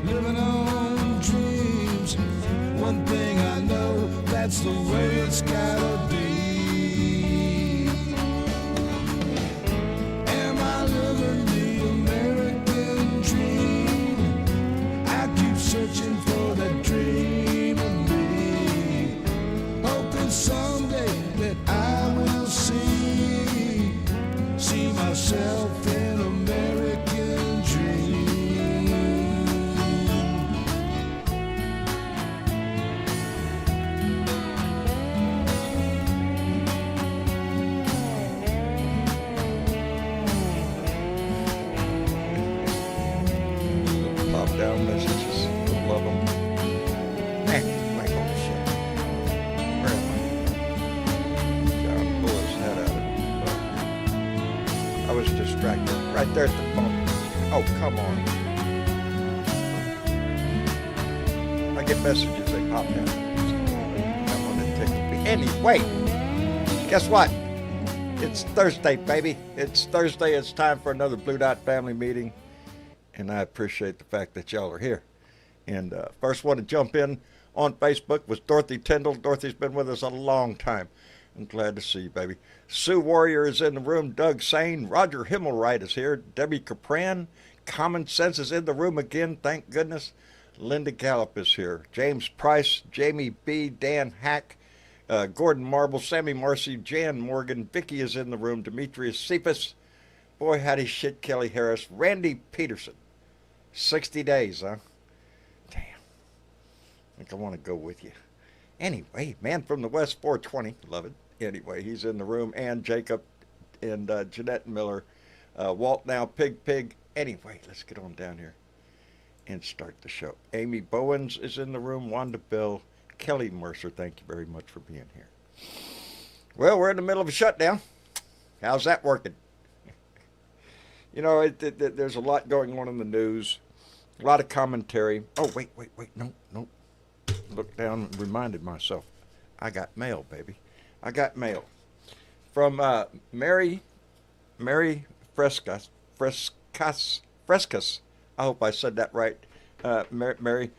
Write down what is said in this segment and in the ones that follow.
living on dreams. One thing I know, that's the way it's gotta be. Am I living the American dream? I keep searching for that dream of me, hoping someday that I will see myself in American dream. Pop down messages. Love them. Man, my own shit. Where am I? John, pull his head out of it. I was distracted. Right there at the phone. Oh, come on. I get messages, they pop down. That one that tickles me. Anyway, guess what? It's Thursday, baby. It's Thursday. It's time for another Blue Dot family meeting. And I appreciate the fact that y'all are here. And first one to jump in on Facebook was Dorothy Tyndall. Dorothy's been with us a long time. I'm glad to see you, baby. Sue Warrior is in the room. Doug Sane. Roger Himmelwright is here. Debbie Capran. Common Sense is in the room again, thank goodness. Linda Gallup is here. James Price. Jamie B. Dan Hack. Gordon Marble. Sammy Marcy. Jan Morgan. Vicky is in the room. Demetrius Cephas. Boy, howdy shit, Kelly Harris. Randy Peterson. 60 days, huh? Damn. I think I want to go with you. Anyway, man from the West, 420. Love it. Anyway, he's in the room. And Jacob and Jeanette Miller. Walt Now, Pig. Anyway, let's get on down here and start the show. Amy Bowens is in the room. Wanda Bill. Kelly Mercer, thank you very much for being here. Well, we're in the middle of a shutdown. How's that working? You know, there's a lot going on in the news. A lot of commentary. Oh, wait. No. Looked down and reminded myself. I got mail, baby. I got mail. From Mary Frescas. I hope I said that right. Mary,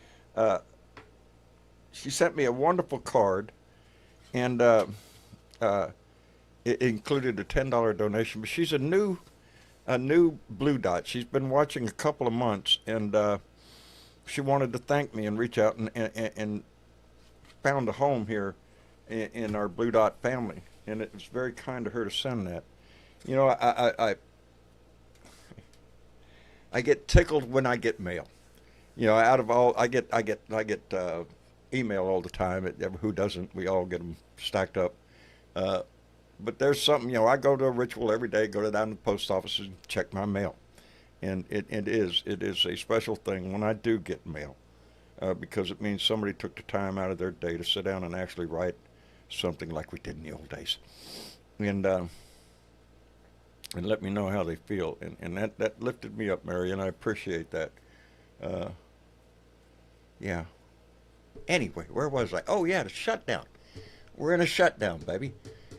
she sent me a wonderful card. And it included a $10 donation. But she's a new Blue Dot. She's been watching a couple of months, and she wanted to thank me and reach out and found a home here in our Blue Dot family, and it was very kind of her to send that. You know, I get tickled when I get mail. You know, out of all I get email all the time. Who doesn't? We all get them stacked up. But there's something, you know, I go to a ritual every day, go down to the post office and check my mail. And it is a special thing when I do get mail, because it means somebody took the time out of their day to sit down and actually write something like we did in the old days. And let me know how they feel. And that lifted me up, Mary, and I appreciate that. Yeah. Anyway, where was I? Oh, yeah, the shutdown. We're in a shutdown, baby.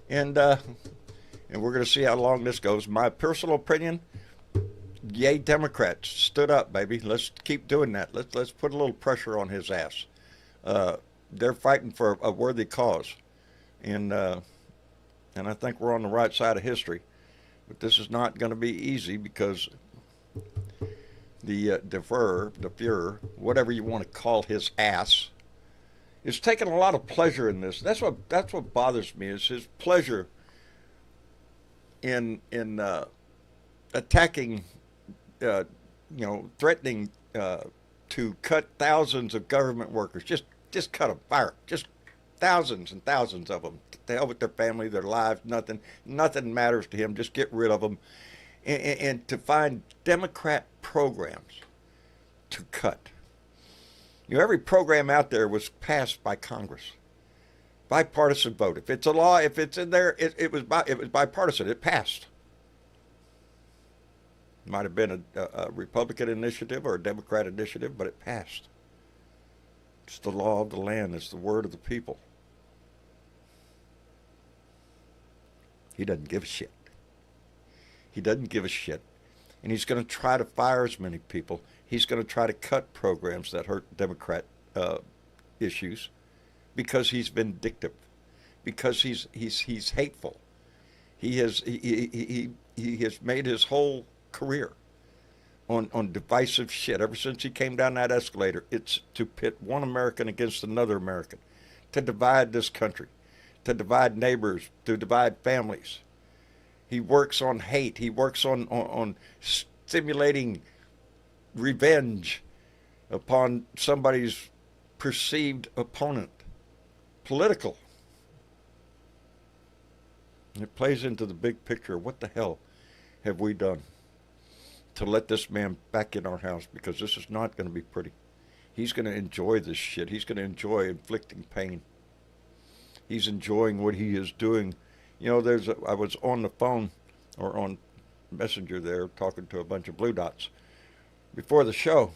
And we're going to see how long this goes. My personal opinion, yay, Democrats. Stood up, baby. Let's keep doing that. Let's put a little pressure on his ass. They're fighting for a worthy cause. And I think we're on the right side of history. But this is not going to be easy because the Fuhrer, whatever you want to call his ass, is taking a lot of pleasure in this. That's what bothers me, is his pleasure in attacking, threatening to cut thousands of government workers. Just cut them, fire, just thousands and thousands of them. To hell with their family, their lives, nothing matters to him. Just get rid of them, and to find Democrat programs to cut. You know, every program out there was passed by Congress. Bipartisan vote. If it's a law, if it's in there, it was bipartisan. It passed. Might have been a Republican initiative or a Democrat initiative, but it passed. It's the law of the land. It's the word of the people. He doesn't give a shit. He doesn't give a shit. And he's going to try to fire as many people. He's going to try to cut programs that hurt Democrat issues because he's vindictive, because he's hateful. He has made his whole career on divisive shit. Ever since he came down that escalator, it's to pit one American against another American, to divide this country, to divide neighbors, to divide families. He works on hate. He works on stimulating revenge upon somebody's perceived opponent. Political. And it plays into the big picture. What the hell have we done to let this man back in our house? Because this is not going to be pretty. He's going to enjoy this shit. He's going to enjoy inflicting pain. He's enjoying what he is doing. You know, I was on the phone or on Messenger there talking to a bunch of blue dots before the show.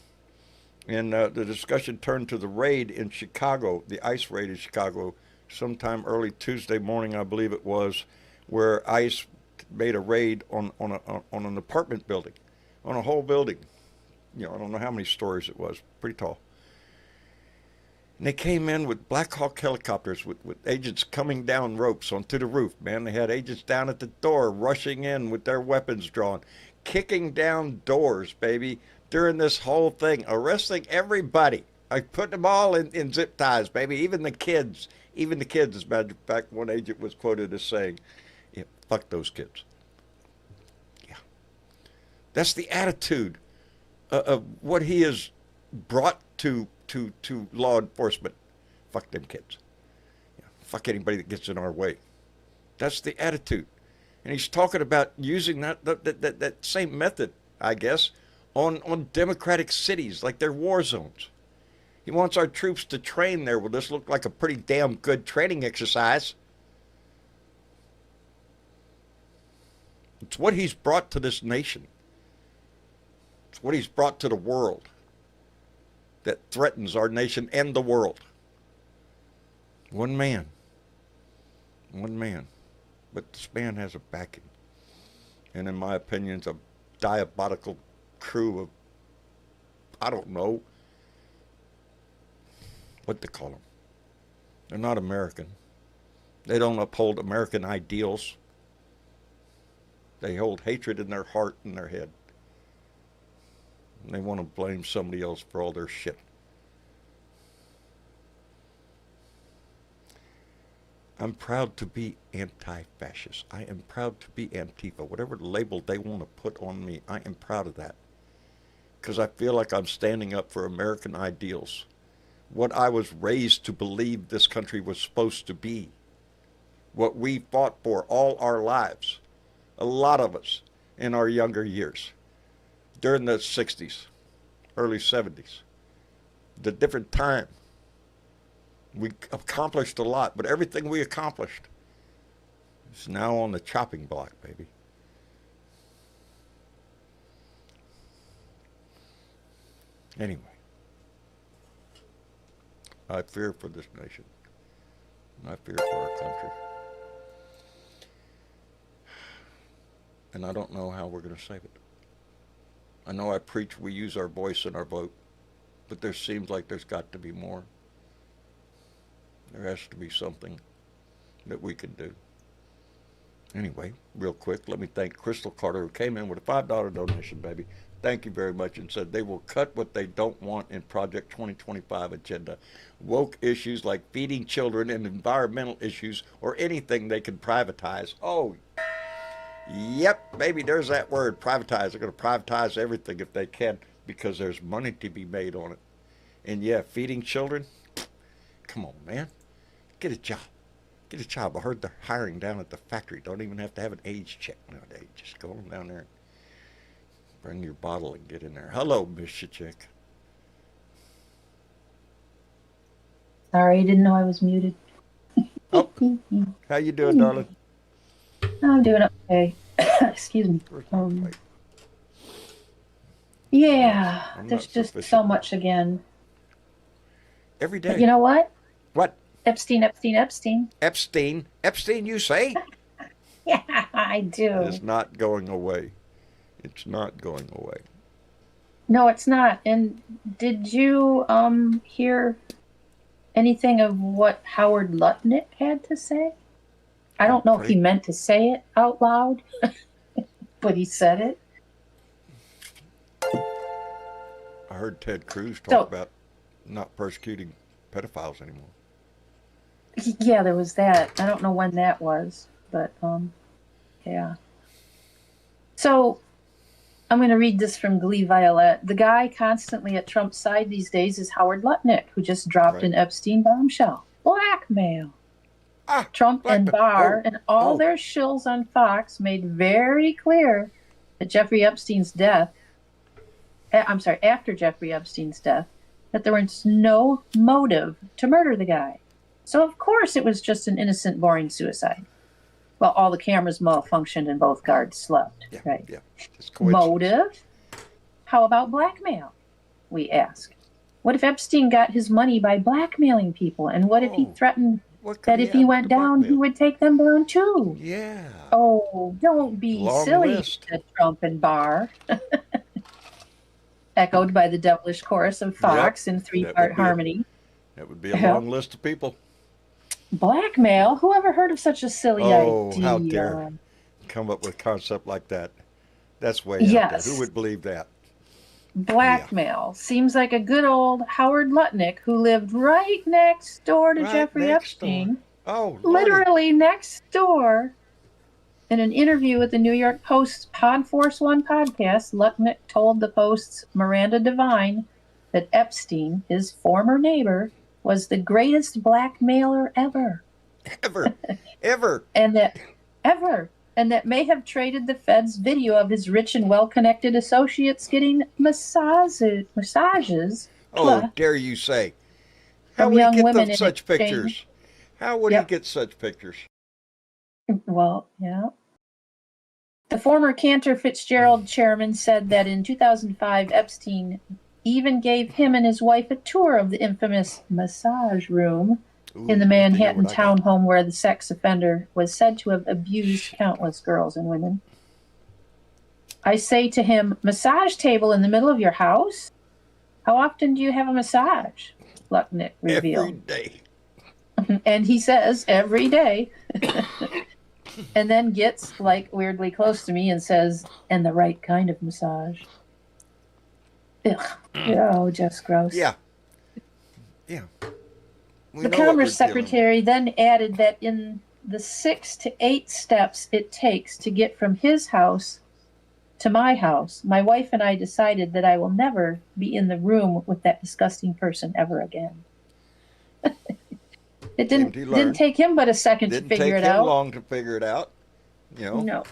And the discussion turned to the raid in Chicago, the ICE raid in Chicago, sometime early Tuesday morning, I believe it was, where ICE made a raid on an apartment building, on a whole building. You know, I don't know how many stories it was, pretty tall. And they came in with Black Hawk helicopters with agents coming down ropes onto the roof, man. They had agents down at the door rushing in with their weapons drawn, kicking down doors, baby, during this whole thing, arresting everybody. I put them all in zip ties, baby, even the kids. Even the kids, as a matter of fact, one agent was quoted as saying, yeah, fuck those kids. Yeah. That's the attitude of what he has brought to law enforcement. Fuck them kids. Yeah. Fuck anybody that gets in our way. That's the attitude. And he's talking about using that same method, I guess, on democratic cities like they're war zones. He wants our troops to train there. Well, this looked like a pretty damn good training exercise. It's what he's brought to this nation. It's what he's brought to the world that threatens our nation and the world. One man. One man. But this man has a backing. And in my opinion, it's a diabolical crew of, I don't know what to call them. They're not American. They don't uphold American ideals. They hold hatred in their heart and their head. And they want to blame somebody else for all their shit. I'm proud to be anti-fascist. I am proud to be Antifa. Whatever label they want to put on me, I am proud of that. Because I feel like I'm standing up for American ideals. What I was raised to believe this country was supposed to be. What we fought for all our lives. A lot of us in our younger years. During the 60s, early 70s. The different time. We accomplished a lot, but everything we accomplished is now on the chopping block, baby. Anyway, I fear for this nation. I fear for our country. And I don't know how we're going to save it. I know I preach we use our voice and our vote, but there seems like there's got to be more. There has to be something that we can do. Anyway, real quick, let me thank Crystal Carter, who came in with a $5 donation, baby. Thank you very much, and said they will cut what they don't want in Project 2025 agenda. Woke issues like feeding children and environmental issues or anything they can privatize. Oh, yep, baby, there's that word, privatize. They're going to privatize everything if they can because there's money to be made on it. And yeah, feeding children, come on, man. Get a job. Get a job. I heard they're hiring down at the factory. Don't even have to have an age check nowadays. Just go on down there and bring your bottle and get in there. Hello, Miss Chick. Sorry, I didn't know I was muted. Oh, how you doing, darling? I'm doing okay. Excuse me. Yeah, there's just so much again. Every day. But you know what? What? Epstein. Epstein, you say? Yeah, I do. It's not going away. It's not going away. No, it's not. And did you hear anything of what Howard Lutnick had to say? I don't know if he meant to say it out loud, but he said it. I heard Ted Cruz talk about not persecuting pedophiles anymore. Yeah, there was that. I don't know when that was, but yeah. So I'm going to read this from Glee Violet. The guy constantly at Trump's side these days is Howard Lutnick, who just dropped an Epstein bombshell. Blackmail. Trump and Barr and all their shills on Fox made very clear that Jeffrey Epstein's death, after Jeffrey Epstein's death, that there was no motive to murder the guy. So, of course, it was just an innocent, boring suicide. Well, all the cameras malfunctioned and both guards slept. Yeah, right? Yeah. It's Motive? How about blackmail? We ask. What if Epstein got his money by blackmailing people? And what if he threatened that if he went down, he would take them down too? Yeah. Oh, don't be silly, said Trump and Barr. Echoed by the devilish chorus of Fox in three-part harmony. That would be a long list of people. Blackmail? Who ever heard of such a silly idea? Oh, how dare come up with a concept like that. That's way out there. Who would believe that? Blackmail. Seems like a good old Howard Lutnick who lived right next door to Jeffrey Epstein. Oh, literally next door. In an interview with the New York Post's Podforce One podcast, Lutnick told the Post's Miranda Devine that Epstein, his former neighbor, was the greatest blackmailer ever. Ever. And that may have traded the feds video of his rich and well-connected associates getting massages. Oh, dare you say. How would he get such pictures? How would he get such pictures? Well, yeah. The former Cantor Fitzgerald chairman said that in 2005, Epstein even gave him and his wife a tour of the infamous massage room in the Manhattan townhome where the sex offender was said to have abused countless girls and women. I say to him, massage table in the middle of your house? How often do you have a massage? Lutnick revealed. Every day. And he says, every day. And then gets, like, weirdly close to me and says, and the right kind of massage. Ugh. Oh, just gross. Yeah. The Commerce Secretary then added that in the 6 to 8 steps it takes to get from his house to my house, my wife and I decided that I will never be in the room with that disgusting person ever again. It didn't take him but a second to figure it out. Didn't take him long to figure it out. You know. No.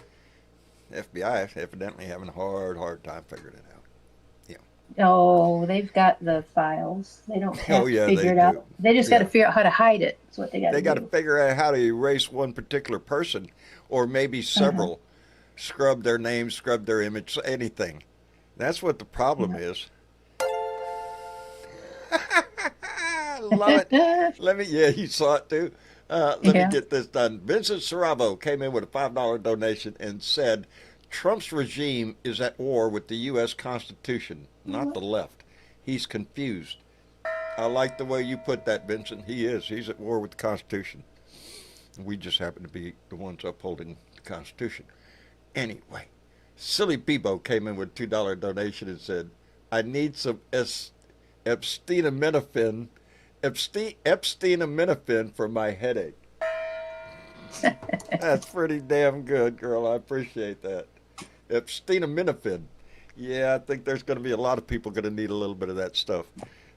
FBI evidently having a hard time figuring it out. Oh, they've got the files. They don't have to figure it out. They just got to figure out how to hide it. That's what they got to do. They got to figure out how to erase one particular person, or maybe several. Scrub their name, scrub their image, anything. That's what the problem is. Love it. You saw it too. Let me get this done. Vincent Saravo came in with a $5 donation and said, Trump's regime is at war with the U.S. Constitution, not the left. He's confused. I like the way you put that, Vincent. He is. He's at war with the Constitution. We just happen to be the ones upholding the Constitution. Anyway, Silly Bebo came in with a $2 donation and said, I need some Epstein-aminophene for my headache. That's pretty damn good, girl. I appreciate that. Epstein-aminophene. Yeah, I think there's going to be a lot of people going to need a little bit of that stuff.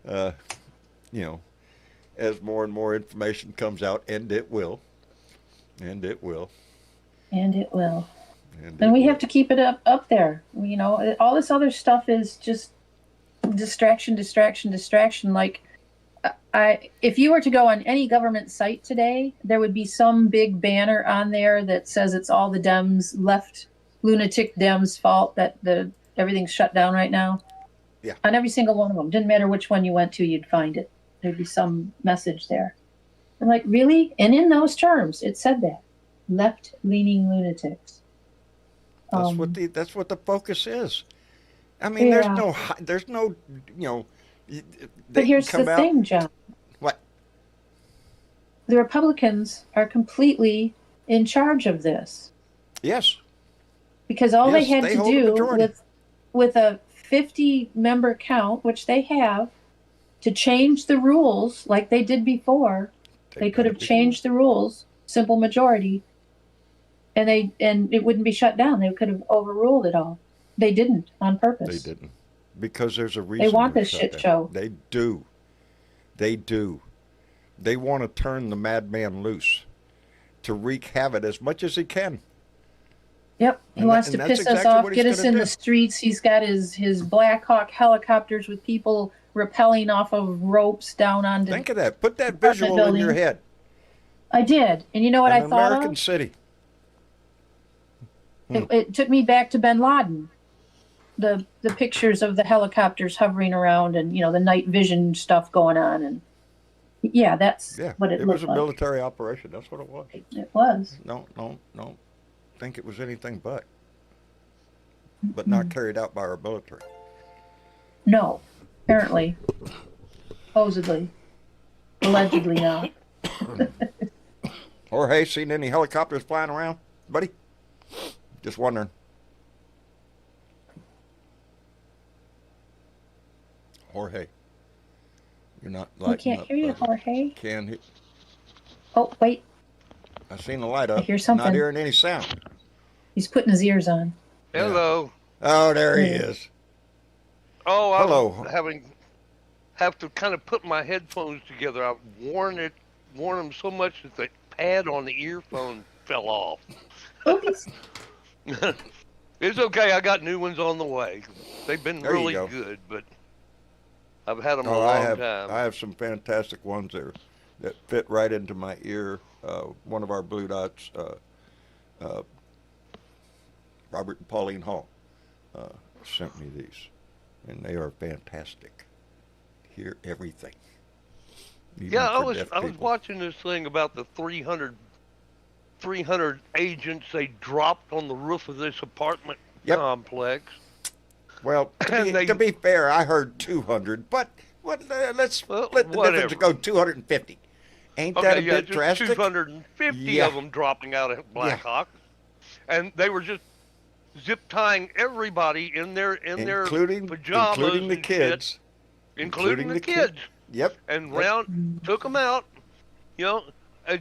As more and more information comes out, and it will. And we have to keep it up there. All this other stuff is just distraction. Like, if you were to go on any government site today, there would be some big banner on there that says it's all the Dems, left lunatic Dems' fault that everything's shut down right now. Yeah. On every single one of them. Didn't matter which one you went to, you'd find it. There'd be some message there. I'm like, really? And in those terms, it said that. Left-leaning lunatics. That's what the focus is. I mean, there's Yeah. no, they But here's can come the out. thing, John. What? The Republicans are completely in charge of this Yes. because all they Yes, had they to hold a do majority. with a 50 member count, which they have, to change the rules like they did before. They could have changed the rules, simple majority, and it wouldn't be shut down. They could have overruled it all. They didn't on purpose. They didn't, because there's a reason. They want they're this shut shit down. show. They do. They do. They want to turn the madman loose to wreak havoc as much as he can. Yep, he And wants that- to and that's piss us exactly off, what get he's us gonna in do. the streets. He's got his Black Hawk helicopters with people rappelling off of ropes down onto. Think of that. Put that apartment visual in your buildings. head. I did, and you know what An I thought American of? city. It took me back to Bin Laden. The pictures of the helicopters hovering around, and the night vision stuff going on, and yeah, that's Yeah, what it was looked a like. military operation. That's what it was. It was. No, think it was anything but not carried out by our military. No, apparently, supposedly, allegedly not. Jorge, seen any helicopters flying around, buddy? Just wondering. Jorge, you're not We lighting can't up. hear you, brother. Jorge. Can he? Oh, wait, I seen the light up. I hear something. Not hearing any sound. he's putting his ears on. Hello. Oh, there he Yeah. is. Oh, Hello. I'm have to kind of put my headphones together. I've worn them so much that the pad on the earphone fell off. Oops. It's okay. I got new ones on the way. They've been There you really go. good, but I've had them a Oh, long time. I have some fantastic ones there that fit right into my ear. One of our Blue Dots, Robert and Pauline Hall, sent me these, and they are fantastic. Hear everything. Even Yeah, I for was deaf I was people. watching this thing about the 300 agents they dropped on the roof of this apartment Yep. complex. Well, And to be fair, I heard 200, but let's Well, split the difference and go 250. Ain't that a Okay, yeah, bit just drastic? 250 Yeah. of them dropping out of Black Yeah. Hawk, and they were just zip tying everybody in their including pajamas, including the and kids. shit, including the ki- kids, Yep. and Yep. took them out,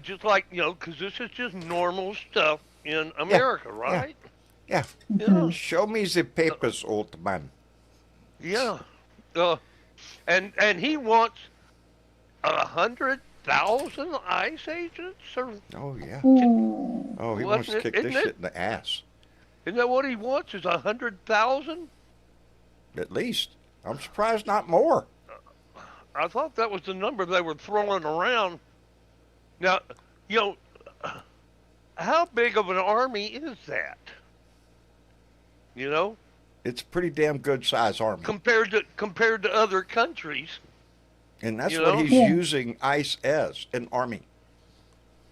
just like because this is just normal stuff in America, right? Yeah. Yeah, Show me the papers, old man. yeah. And he wants 100,000 ICE agents, or Oh yeah. Ooh. Oh, he Wasn't wants to it- kick isn't this it? shit in the ass. isn't that what he wants? Is 100,000? At least. I'm surprised not more. I thought that was the number they were throwing around. Now, how big of an army is that? It's a pretty damn good size army. Compared to other countries. And that's you what know? he's Yeah. using ICE as, an army.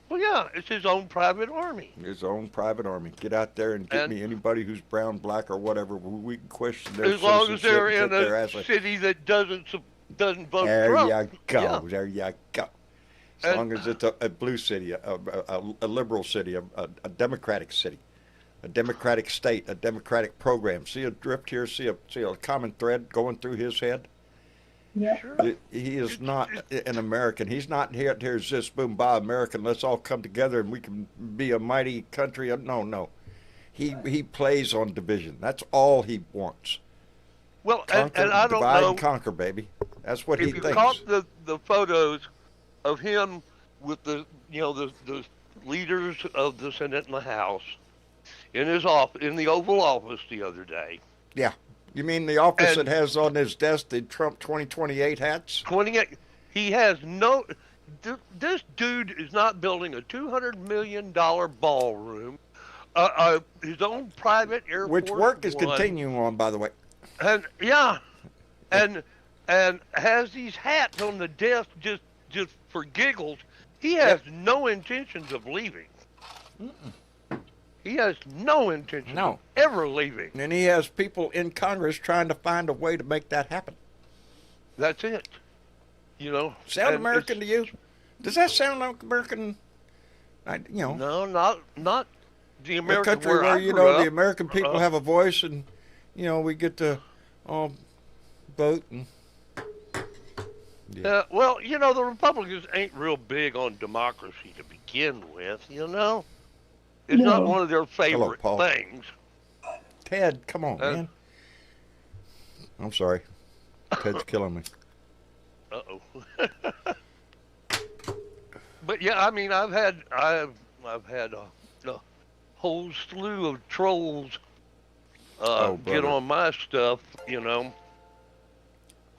Well, yeah, it's his own private army. His own private army. Get out there and get And- me anybody who's brown, black, or whatever. We can question their As long as citizenship they're and in kick their a ass like- city that doesn't vote There Trump. you go. Yeah. There you go. As And- long as it's a blue city, a liberal city, a democratic city, a democratic state, a democratic program. See a drift here? See a common thread going through his head? Yeah. Sure. He is not an American. He's not here's this boom bah American. Let's all come together and we can be a mighty country. No. He plays on division. That's all he wants. Well, Conquer, and I don't divide know and conquer, baby. That's what he if you thinks. caught the photos of him with the leaders of the Senate and the House in his office, in the Oval Office the other day. Yeah. You mean the office And- that has on his desk the Trump 2028 hats? 28. He has no. This dude is not building a $200 million ballroom, his own private Air Which Force work is One, continuing on, by the way. and has these hats on the desk just for giggles. He has no intentions of leaving. He has no intention No. of ever leaving. And he has people in Congress trying to find a way to make that happen. That's it. You know. Sound and American to you? Does that sound like American? No, not the A American country where where I you grew know up. the American people have a voice, and we get to all vote and. Yeah. Well, the Republicans ain't real big on democracy to begin with. It's not one of their favorite Paul. things. Ted, come on, man. I'm sorry. Ted's killing me. Uh-oh. But yeah, I mean, I've had a whole slew of trolls get on my stuff,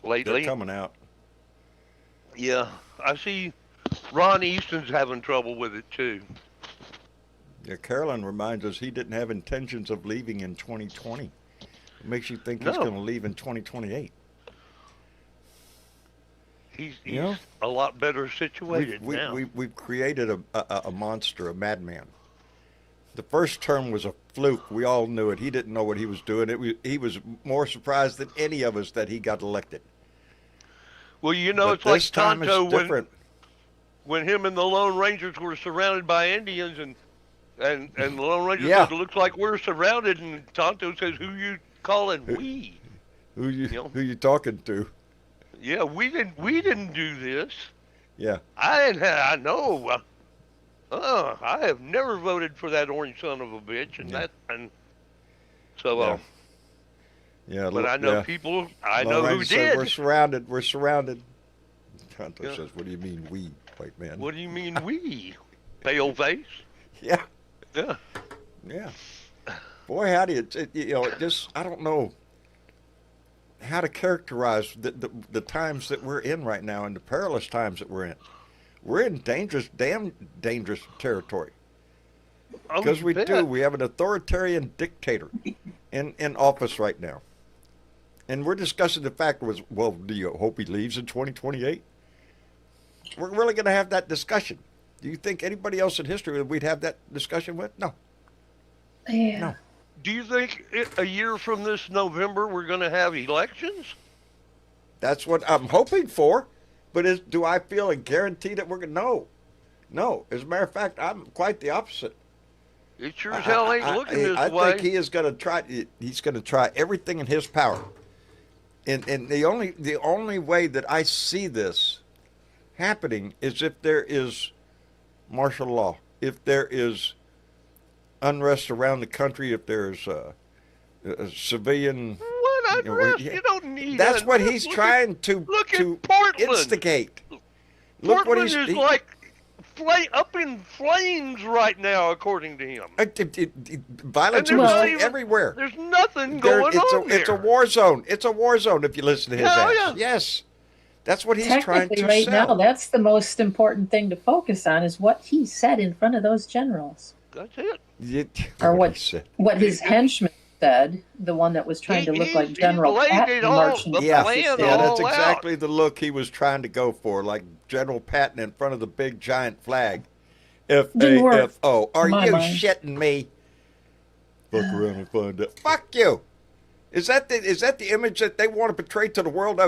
lately. They're coming out. Yeah, I see Ron Easton's having trouble with it too. Yeah, Carolyn reminds us he didn't have intentions of leaving in 2020. It makes you think he's going to leave in 2028. He's a lot better situated now. We've created a monster, a madman. The first term was a fluke. We all knew it. He didn't know what he was doing. He was more surprised than any of us that he got elected. Well, But it's like this time Tonto it's different. when him and the Lone Rangers were surrounded by Indians, and the Lone Rangers Yeah. said, "It looks like we're surrounded," and Tonto says, "Who you calling we?" Who you talking to? Yeah, we didn't do this. Yeah. I know. I have never voted for that orange son of a bitch, Yeah, but I know people. I know Lone who Ranger said, did. We're surrounded. Tonto Yeah. says, "What do you mean we, white man?" What do you mean we? Pale face. Yeah. Yeah. Yeah. Boy, how do I don't know how to characterize the times that we're in right now and the perilous times that we're in. We're in damn dangerous territory. Because you we bet. do. We have an authoritarian dictator in office right now. And we're discussing the fact do you hope he leaves in 2028? We're really going to have that discussion. Do you think anybody else in history that we'd have that discussion with? No. Yeah. No. Do you think a year from this November we're going to have elections? That's what I'm hoping for. But do I feel a guarantee that we're going to? No. No. As a matter of fact, I'm quite the opposite. It sure as hell ain't looking this I way. think he is going to try. He's going to try everything in his power. And the only way that I see this happening is if there is martial law, if there is unrest around the country, if there's a civilian. What unrest? You don't need. That's what unrest. he's Look trying to look at Portland. instigate. Look what Portland is like up in flames right now, according to him. Violence And was there's not even- everywhere. There's nothing going on It's a here. war zone. It's a war zone if you listen to his Yeah, ass. yeah. Yes. That's what he's trying Technically, to right sell. now, that's the most important thing to focus on is what he said in front of those generals. That's it. Or what he said. what his henchman said, the one that was trying to look like He General laid Patton it all- marching. the Yeah, plan yeah, all that's out. exactly the look he was trying to go for, like General Patton in front of the big giant flag. Didn't work, F-A-F-O. Are in my you mind. shitting me? Fuck around and find out. Fuck you. Is that the image that they want to portray to the world?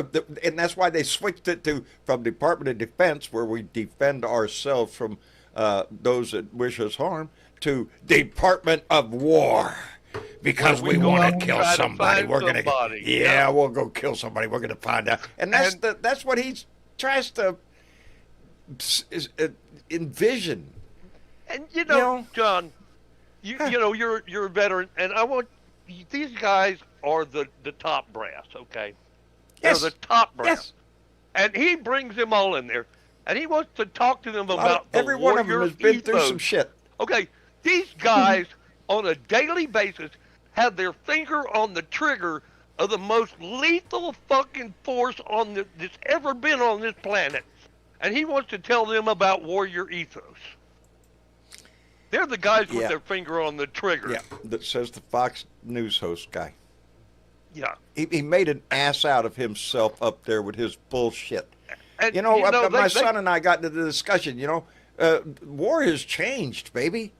And that's why they switched it from Department of Defense, where we defend ourselves from those that wish us harm, to Department of War. Because Where we we want go to kill try to somebody. find We're gonna, somebody. yeah, Yeah. we'll go kill somebody. We're gonna find out, and that's what he tries to envision. And know? John, you're a veteran, and I want these guys are the top brass, okay? Yes. They're the top brass. Yes. And he brings them all in there, and he wants to talk to them about the Every one of them warrior has been through ethos. some shit. Okay, these guys on a daily basis have their finger on the trigger of the most lethal fucking force that's ever been on this planet. And he wants to tell them about warrior ethos. They're the guys with Yeah. their finger on the trigger. Yeah, that says the Fox News host guy. Yeah. He made an ass out of himself up there with his bullshit. And, My son and I got into the discussion. War has changed, baby.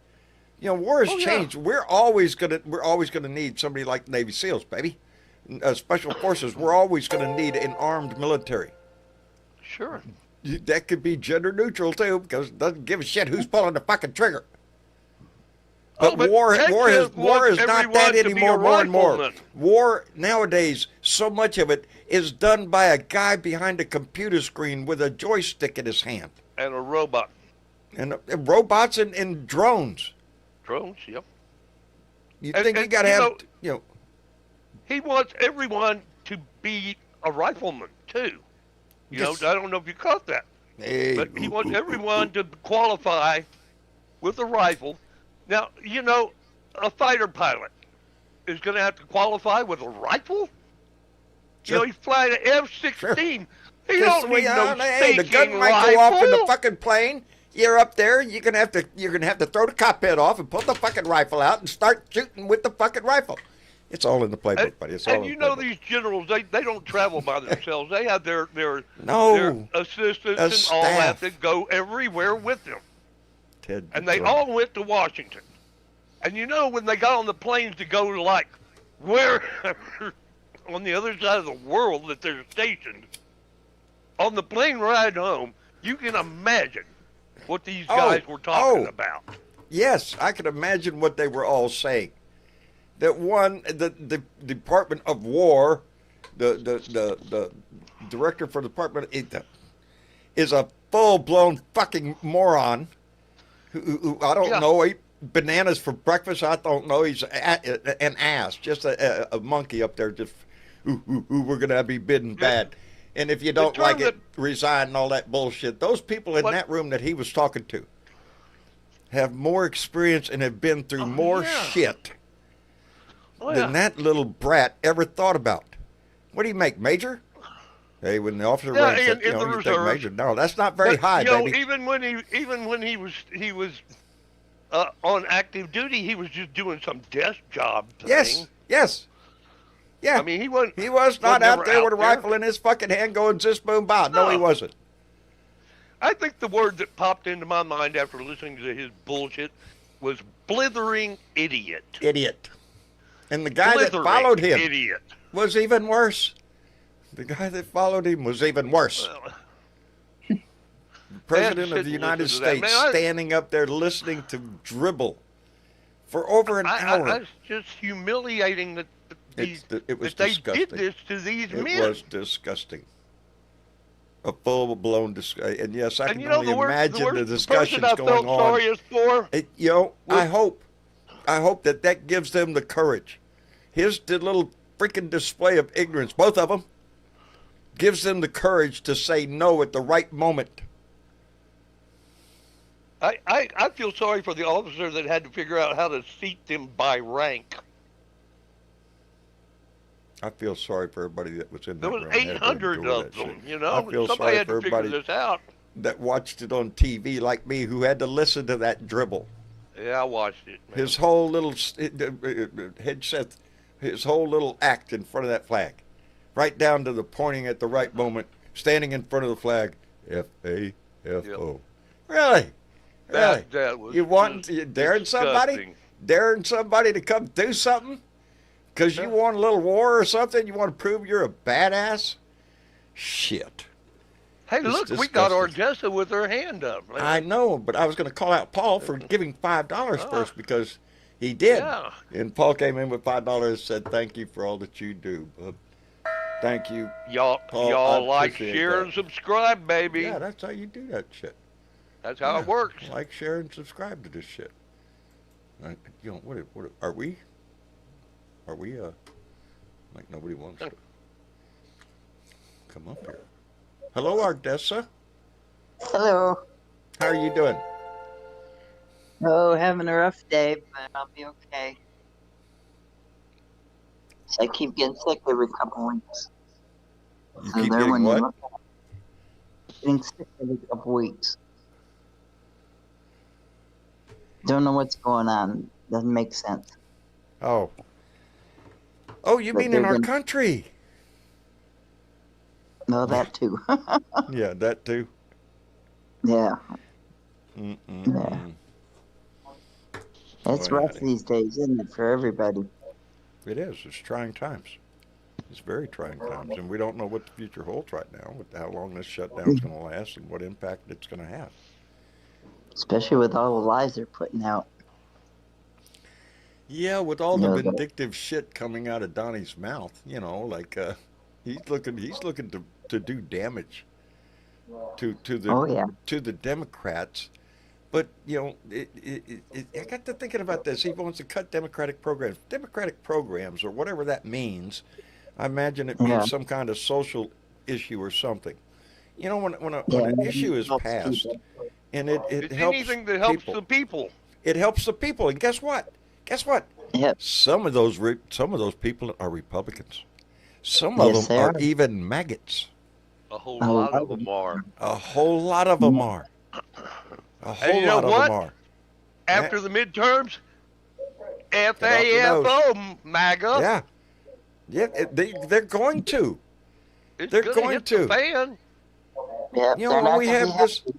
You know, war has Oh, yeah. changed. We're always gonna need somebody like the Navy SEALs, baby. Special forces. We're always gonna need an armed military. Sure. That could be gender neutral too, because it doesn't give a shit who's pulling the fucking trigger. But, war is Texas wants not everyone that to be anymore. a More and more. rifleman. War nowadays, so much of it is done by a guy behind a computer screen with a joystick in his hand, And a robot. and robots and drones. Drones, yep. You And- think you and, got to you have, know- you know, He wants everyone to be a rifleman, too. You Yes. know, I don't know if you caught that. hey, But he wants everyone to qualify with a rifle. Now, you know, a fighter pilot is going to have to qualify with a rifle? You know, Sure. he's flying an F-16. He Just don't the way- need no hey, the gun stinking might go off in the rifle. fucking plane. You're up there. You're gonna have to throw the cockpit off and pull the fucking rifle out and start shooting with the fucking rifle. It's all in the playbook, buddy. It's all And in you the know playbook. these generals, they don't travel by themselves. They have their No, assistants a and all that staff. that go everywhere with them. Ted. And they all went to Washington. And you know, when they got on the planes to go to, like, wherever on the other side of the world that they're stationed, on the plane ride home, you can imagine what these guys were talking about. Yes, I can imagine what they were all saying. That one, the Department of War, the director for the Department is a full-blown fucking moron who I don't Yeah. know, ate bananas for breakfast. I don't know. He's an ass, just a monkey up there. Just we're gonna be bidden bad. And if you don't like it, resign and all that bullshit. Those people in that room that he was talking to have more experience and have been through more shit than that little brat ever thought about. What do you make, Major? Hey, when the officer ranks it, in the you take reserves. Major. No, that's not very But, high, you know, baby. even when he was on active duty, he was just doing some desk job thing. Yes. Yeah. I mean, he wasn't. He was not never out there with a out there. rifle in his fucking hand going zis boom bow. No, he No. wasn't. I think the word that popped into my mind after listening to his bullshit was blithering idiot. Idiot. And the guy that Blithering followed him idiot. was even worse. The guy that followed him was even worse. Well, The President sit of the and United listen to that. States Man, standing up there listening to dribble for over an hour. it's just humiliating that It was that they disgusting. did this to these It men. was disgusting. A full-blown disgusting. And yes, I And can you know, only imagine the discussions person I going felt on. sorriest for. You know, I was- hope that gives them the courage. His little freaking display of ignorance, both of them, gives them the courage to say no at the right moment. I feel sorry for the officer that had to figure out how to seat them by rank. I feel sorry for everybody that was in There that was room. Had to 800 endure of that them, shit. you know. I feel Somebody sorry had for to figure everybody this out. that watched it on TV like me, who had to listen to that dribble. Yeah, I watched it. Man. His whole little headset, his whole little act in front of that flag, right down to the pointing at the right moment, standing in front of the flag, FAFO. Really? Really? That was You want just you daring somebody? disgusting. Daring somebody to come do something? Because you want a little war or something? You want to prove you're a badass? Shit. Hey, It's look, we got disgusting. Ardessa with her hand up. Man. I know, but I was going to call out Paul for giving $5 first because he did. Yeah. And Paul came in with $5 and said, thank you for all that you do, bub. Thank you. Y'all, Paul, y'all I like, appreciate share, that. and subscribe, baby. Yeah, that's how you do that shit. That's how it works. Like, share, and subscribe to this shit. You know, what are we? Are we, like nobody wants to come up here. Hello, Ardessa. Hello. How are you doing? Oh, having a rough day, but I'll be okay. I keep getting sick every couple weeks. You So keep there getting when you what? look at it. Getting sick every couple weeks. Don't know what's going on. Doesn't make sense. Oh. Oh, you But mean in they've our been- country? No, that too. Yeah, that too. Yeah. Mm-mm. Yeah. It's Oh, yeah, rough these days, isn't it, for everybody? it is. It's trying times. It's very trying times, and we don't know what the future holds right now, with how long this shutdown's going to last and what impact it's going to have. Especially with all the lies they're putting out. Yeah, with all You the know, vindictive shit coming out of Donnie's mouth, like he's looking to do damage to the oh yeah, to the Democrats. But I got to thinking about this. He wants to cut Democratic programs, or whatever that means. I imagine it yeah, means some kind of social issue or something. When yeah. an issue is Helps passed, people. and it It's helps anything that helps people, the people. it helps the people. And guess what? Guess what? Yep. Some of those people are Republicans. Some of Yes, them they are are. even maggots. A whole Oh, lot of them are. A whole lot of them are. A And whole you know lot of them what? are. After the midterms, Get off your nose. FAFO, MAGA. Yeah. Yeah, they're going to. It's They're gonna going hit to. the fan. Yep. You They're know, not we gonna be have this happy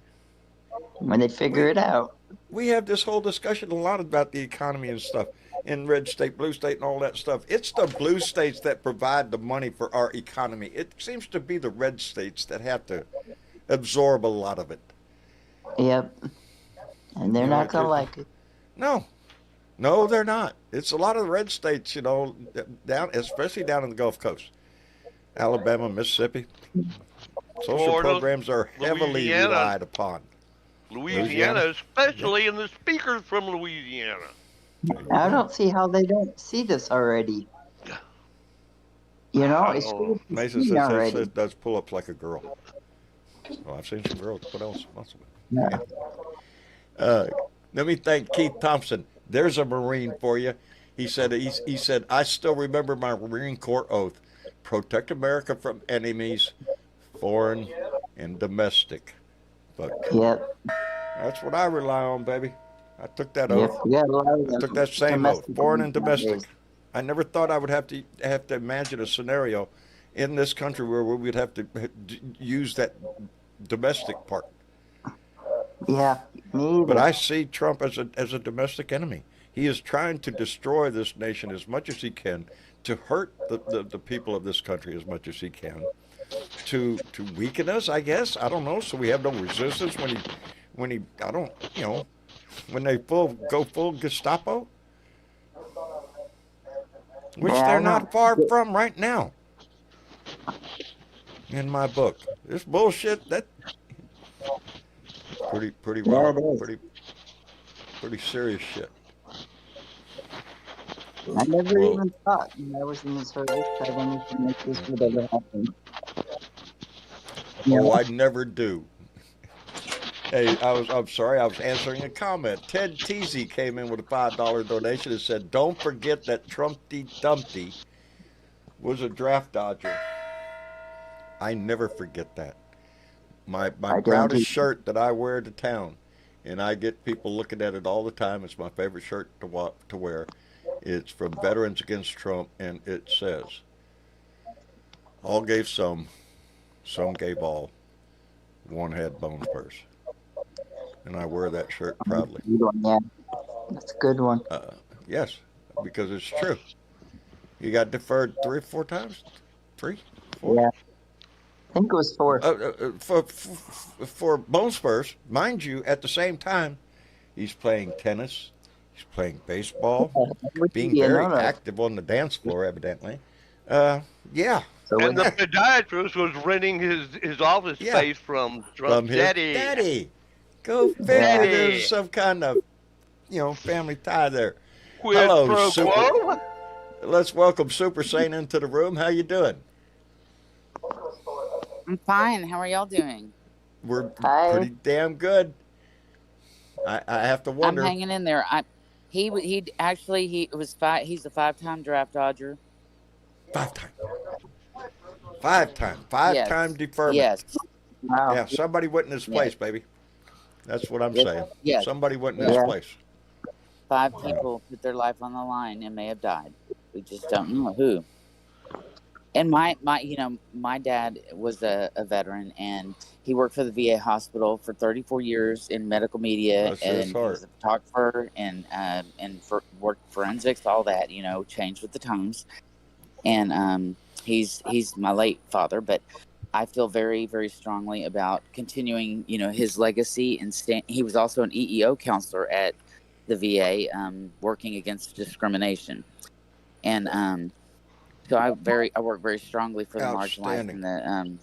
when they figure we it out. we have this whole discussion a lot about the economy and stuff in red state, blue state, and all that stuff. It's the blue states that provide the money for our economy. It seems to be the red states that have to absorb a lot of it. Yep. And they're You know, not gonna like it. no, no, they're not. It's a lot of the red states, down, especially down in the Gulf Coast, Alabama, Mississippi. Social Florida, programs are heavily Louisiana. relied upon. Louisiana, especially in the speakers from Louisiana. I don't see how they don't see this already. You know, it's Oh, Mason seen already. says does pull ups like a girl. Well, I've seen some girls put on some muscle. Yeah. Let me thank Keith Thompson. There's a Marine for you. He said I still remember my Marine Corps oath: protect America from enemies, foreign and domestic. But Yep. that's what I rely on, baby. I took that Yep. oath. We got a lot of I them took that same oath, domestic foreign and domestic. nowadays. I never thought I would have to imagine a scenario in this country where we'd have to use that domestic part. Yeah, me either. But I see Trump as a domestic enemy. He is trying to destroy this nation as much as he can, to hurt the people of this country as much as he can, to weaken us, I guess. I don't know. So we have no resistance when he I don't when they go full Gestapo, which Yeah, I they're know. not far from right now. In my book, this bullshit that pretty Yeah, raw, it is. pretty serious shit. I never Well, even thought when I was in the service that anything like this would ever happen. You oh, know? I never do. Hey, I'm sorry, I was answering a comment. Ted Teasy came in with a $5 donation and said, "Don't forget that Trumpty Dumpty was a draft dodger." I never forget that. My I don't proudest either. shirt that I wear to town, and I get people looking at it all the time. It's my favorite shirt to wear. It's from Veterans Against Trump, and it says, "All gave some gave all. One had bones first." And I wear that shirt proudly. Good one, yeah. That's a good one. Yes, because it's true. You got deferred 3 or 4 times? 3? 4? Yeah. I think it was 4. For bone spurs, mind you, at the same time, he's playing tennis, he's playing baseball, Would being be a very no-no. active on the dance floor, evidently. Yeah, So And when the podiatrist was renting his office Yeah. space from from his Daddy. daddy. Go figure. Daddy. There's some kind of, family tie there. Quid Hello, pro Super. quo. Let's welcome Super Saiyan into the room. How you doing? I'm fine. How are y'all doing? We're Hi. pretty damn good. I have to wonder. I'm hanging in there. He was 5. He's a 5-time draft dodger. 5 time. 5 time. 5 Yes. time deferment. Yes. wow. Yeah, somebody went in his place, baby. That's what I'm Yes. saying. Yes. Somebody went in his Yeah. place. 5 people put their life on the line and may have died. We just don't know who. And my dad was a veteran, and he worked for the VA hospital for 34 years in medical media, Bless and his he heart. was a photographer and worked forensics, all that, changed with the times. And he's my late father, but I feel very, very strongly about continuing, his legacy. And he was also an EEO counselor at the VA, working against discrimination. And so I work very strongly for the marginalized Outstanding. and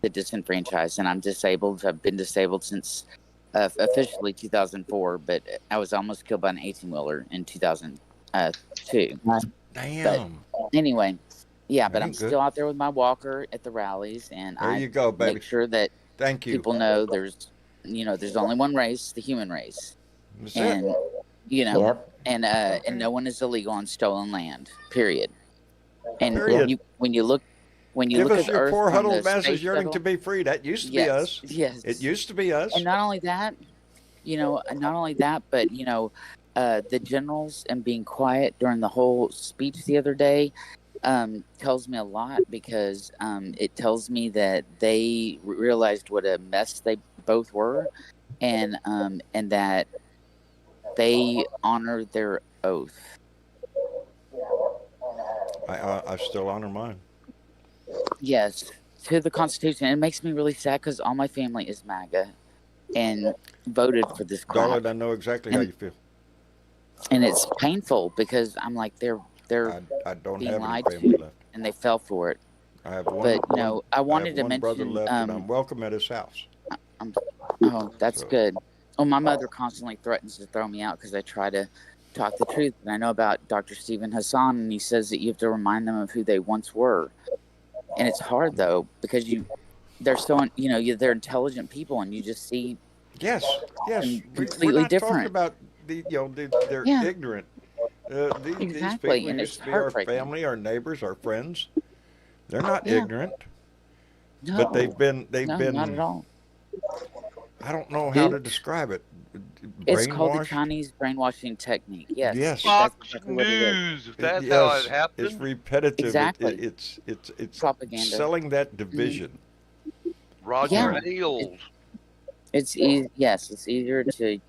the disenfranchised. And I'm disabled. I've been disabled since officially 2004, but I was almost killed by an 18-wheeler in 2002. But Damn. anyway, yeah, That but I'm ain't good. still out there with my walker at the rallies, and There I you go, baby. make sure that Thank you. people know there's only one race, the human race, That's it. and Yep. and no one is illegal on stolen land. Period. And Period. when you look Give us at your Earth poor from huddled the masses space yearning shuttle, to be free. That used to be yes, us. yes, It used to be us. and not only that, but the generals and being quiet during the whole speech the other day tells me a lot, because it tells me that they realized what a mess they both were, and that they honored their oath. I still honor mine. Yes, to the Constitution. It makes me really sad because all my family is MAGA and voted for this crap. Darling, I know exactly how you feel. And it's painful because I'm like, they're I don't being have any lied family to, left. and they fell for it. I have one. But I wanted to one brother mention. left, and I'm welcome at his house. Oh, that's So- good. Oh, my mother constantly threatens to throw me out because I try to talk the truth. And I know about Dr. Stephen Hassan, and he says that you have to remind them of who they once were. And it's hard though, because they're so they're intelligent people, and you just see. Yes. And We're completely not different. talking about they're Yeah. ignorant. These Exactly, people and used it's to be our heartbreaking. family, our neighbors, our friends. They're not Yeah. ignorant, No, but they've been not at all. I don't know how Dude, to describe it. It's called the Brainwashed. Chinese brainwashing technique. Yes. Yes. That's Fox exactly what it is. News. That's Yes, how it it's happened. repetitive. Exactly. It's Propaganda. selling that division. Roger Yeah. Ailes. It's yes, it's easier to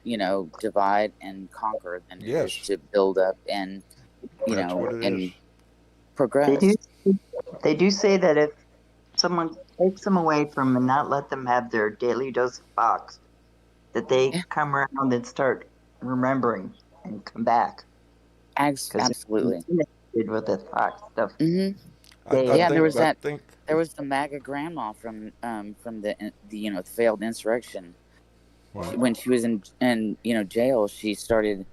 divide and conquer than it Yes. is to build up and That's what it and is. progress. They do say that if someone takes them away from and not let them have their daily dose of Fox, that they Yeah. come around and start remembering and come back. 'Cause Absolutely. Did with the Fox stuff. Hmm. Yeah, there was I think There was the MAGA grandma from the failed insurrection. Wow. When she was in jail, she started,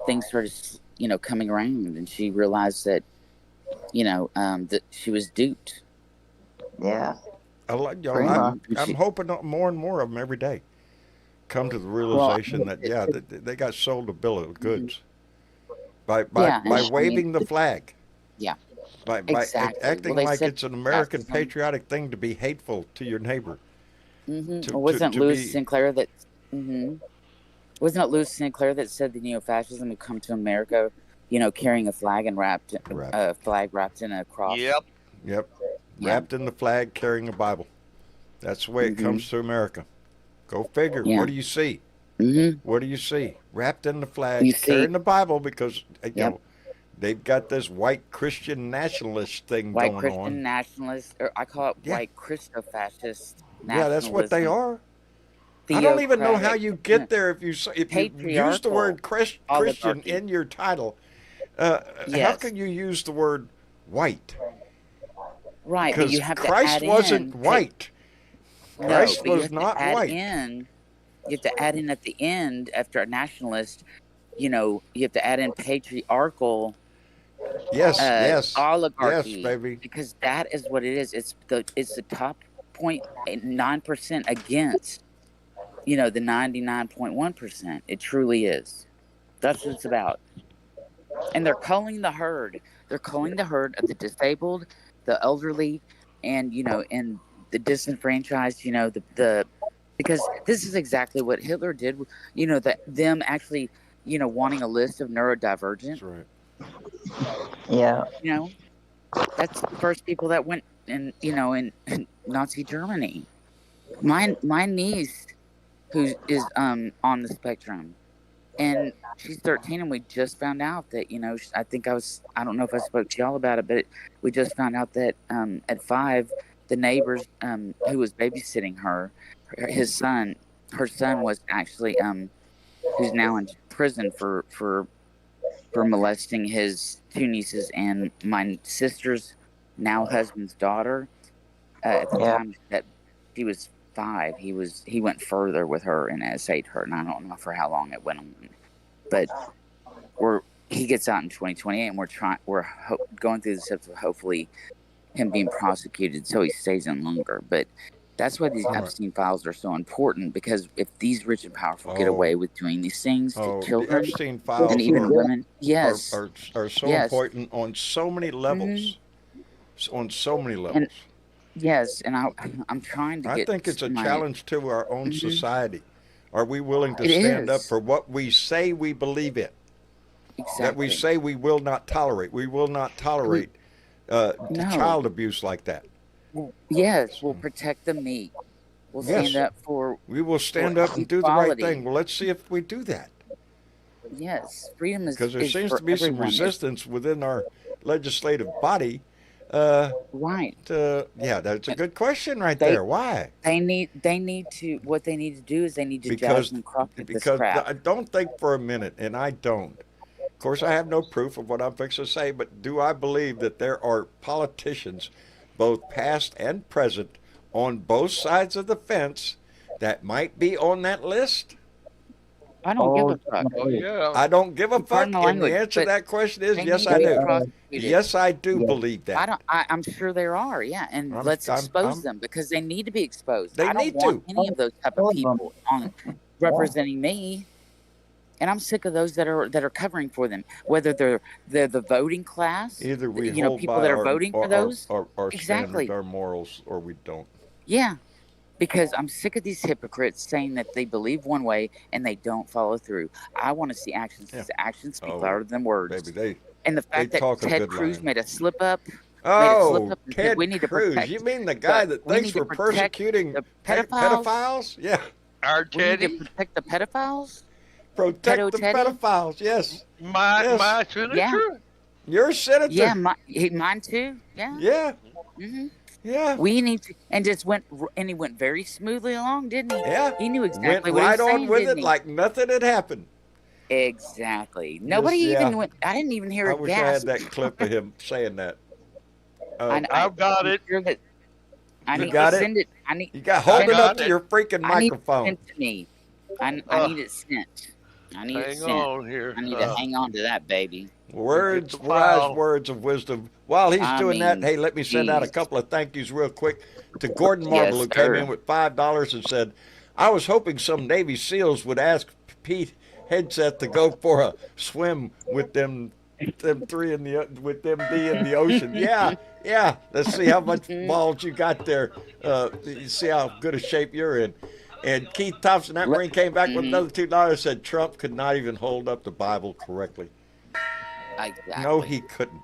things started coming around, and she realized that that she was duped. Yeah. I'm hoping more and more of them every day come to the realization that they got sold a bill of goods by waving the flag. Yeah. By Exactly. acting Well, they like said it's an American fascism. patriotic thing to be hateful to your neighbor. Wasn't to Louis be- Sinclair that? Wasn't it Louis Sinclair that said that fascism would come to America, carrying a flag and flag wrapped in a cross? Yep. Yep. Yeah. Wrapped in the flag, carrying a Bible. That's the way it comes to America. Go figure. Yeah. What do you see? What do you see? Wrapped in the flag, You see- carrying the Bible, because Yep. they've got this white Christian nationalist thing White going Christian on. nationalist, or I call it Yeah. white Christo-fascist. Yeah, that's what they nationalism. are. I don't even know how Theocratic. you get there if you use the Patriarchal word Christian oligarchy. in your title. How Yes. can you use the word white? Right, but Because you have to Christ add wasn't in, white. No, Christ but you was have to not add white. in- you have to add in at the end, after a nationalist, you have to add in patriarchal Yes, oligarchy. yes, baby. Because that is what it is. It's the top 0.9% against the 99.1%. It truly is. That's what it's about. And they're culling the herd. They're culling the herd of the disabled, the elderly, and and the disenfranchised. Because this is exactly what Hitler did. That them actually wanting a list of neurodivergent. That's right. Yeah. That's the first people that went in, in Nazi Germany. My niece, who is on the spectrum, and she's 13, and we just found out that I don't know if I spoke to y'all about it, but we just found out that at 5, the neighbors who was babysitting her son was actually who's now in prison for molesting his 2 nieces and my sister's now husband's daughter. At the time that she was 5, he went further with her and essayed her, and I don't know for how long it went on. But he gets out in 2028, and we're going through the steps of hopefully him being prosecuted so he stays in longer. But that's why these Epstein files are so important, because if these rich and powerful get away with doing these things to children the Epstein files and even women, yes, are so important on so many levels. On so many levels. And I'm trying to I get. think it's a challenge to our own society. Are we willing to It stand up is. for what we say we believe in? Exactly. That we say we will not tolerate. We will not tolerate child abuse like that. Yes, we'll protect the meek. We'll stand up for. We will stand up and do the right thing. Well, let's see if we do that. Yes, freedom is. Because there seems for to be some everyone. resistance within our legislative body. Right. That's a good question right there. Why? They need to. What they need to do is they need to judge and crop this Because crap. I don't think for a minute, and I don't. Of course, I have no proof of what I'm fixing to say, but do I believe that there are politicians, both past and present, on both sides of the fence that might be on that list? I don't give a fuck. Oh yeah. I don't give a fuck. Pardon the And language, the answer to but that question is they yes, need I to be do. prosecuted. Yes, I do believe that. I'm sure there are. Yeah, and let's expose them, because they need to be exposed. They I don't need want to. any of those type of people on representing me. And I'm sick of those that are covering for them, whether they're the voting class, Either we people hold that by are voting for those. our Exactly. standards, our morals, or we don't. Yeah, because I'm sick of these hypocrites saying that they believe one way and they don't follow through. I want to see actions. Yeah. Actions speak louder than words. Baby, and the fact that talk a Ted good Cruz line. made a slip up. Oh, and Ted said, we need to Cruz. protect You mean the guy that we thinks need to we're protect persecuting the pedophiles? Yeah. Our We need to Teddy, protect the pedophiles. Protect the Teddy? pedophiles, yes. my senator. Yeah. Your senator. Yeah, mine too. Yeah. Yeah. hmm Yeah. We need to, and he went very smoothly along, didn't he? Yeah. He knew Went exactly what right he was saying, on with didn't it he? like nothing had happened. Exactly. Nobody yeah. even went. I didn't even hear I a wish I had gasp. that clip of him saying that. I've got it. Sure that I You need got to it? send it. I need. You got hold send it up it. to your freaking I need it microphone. sent to me. I need it sent. I need it Hang sent. on here. I need to hang on to that, baby. Words, the wise file. words of wisdom. While he's doing that, hey, let me send out a geez. couple of thank yous real quick to Gordon Marble, Yes, who came sir. in with $5 and said, I was hoping some Navy SEALs would ask Pete Hegseth to go for a swim with them three in the with them be in the ocean. Yeah. Let's see how much balls you got there. You see how good a shape you're in. And Keith Thompson, that Marine, came back with another $2. Said Trump could not even hold up the Bible correctly. Exactly. No, he couldn't.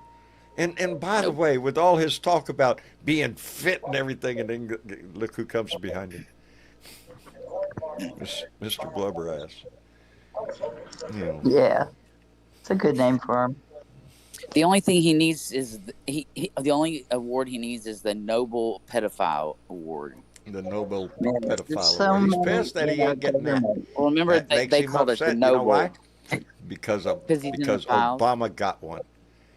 And by the way, with all his talk about being fit and everything, and then look who comes behind him, Mr. Blubber Ass. Yeah, it's a good name for him. The only thing he needs is the only award he needs is the Nobel Pedophile Award. The Nobel Man, pedophile. there's so award. He's many- pissed that he ain't getting that. Well, remember That they makes him called it the upset. You know Nobel. why? Because he's in the files. Obama got one.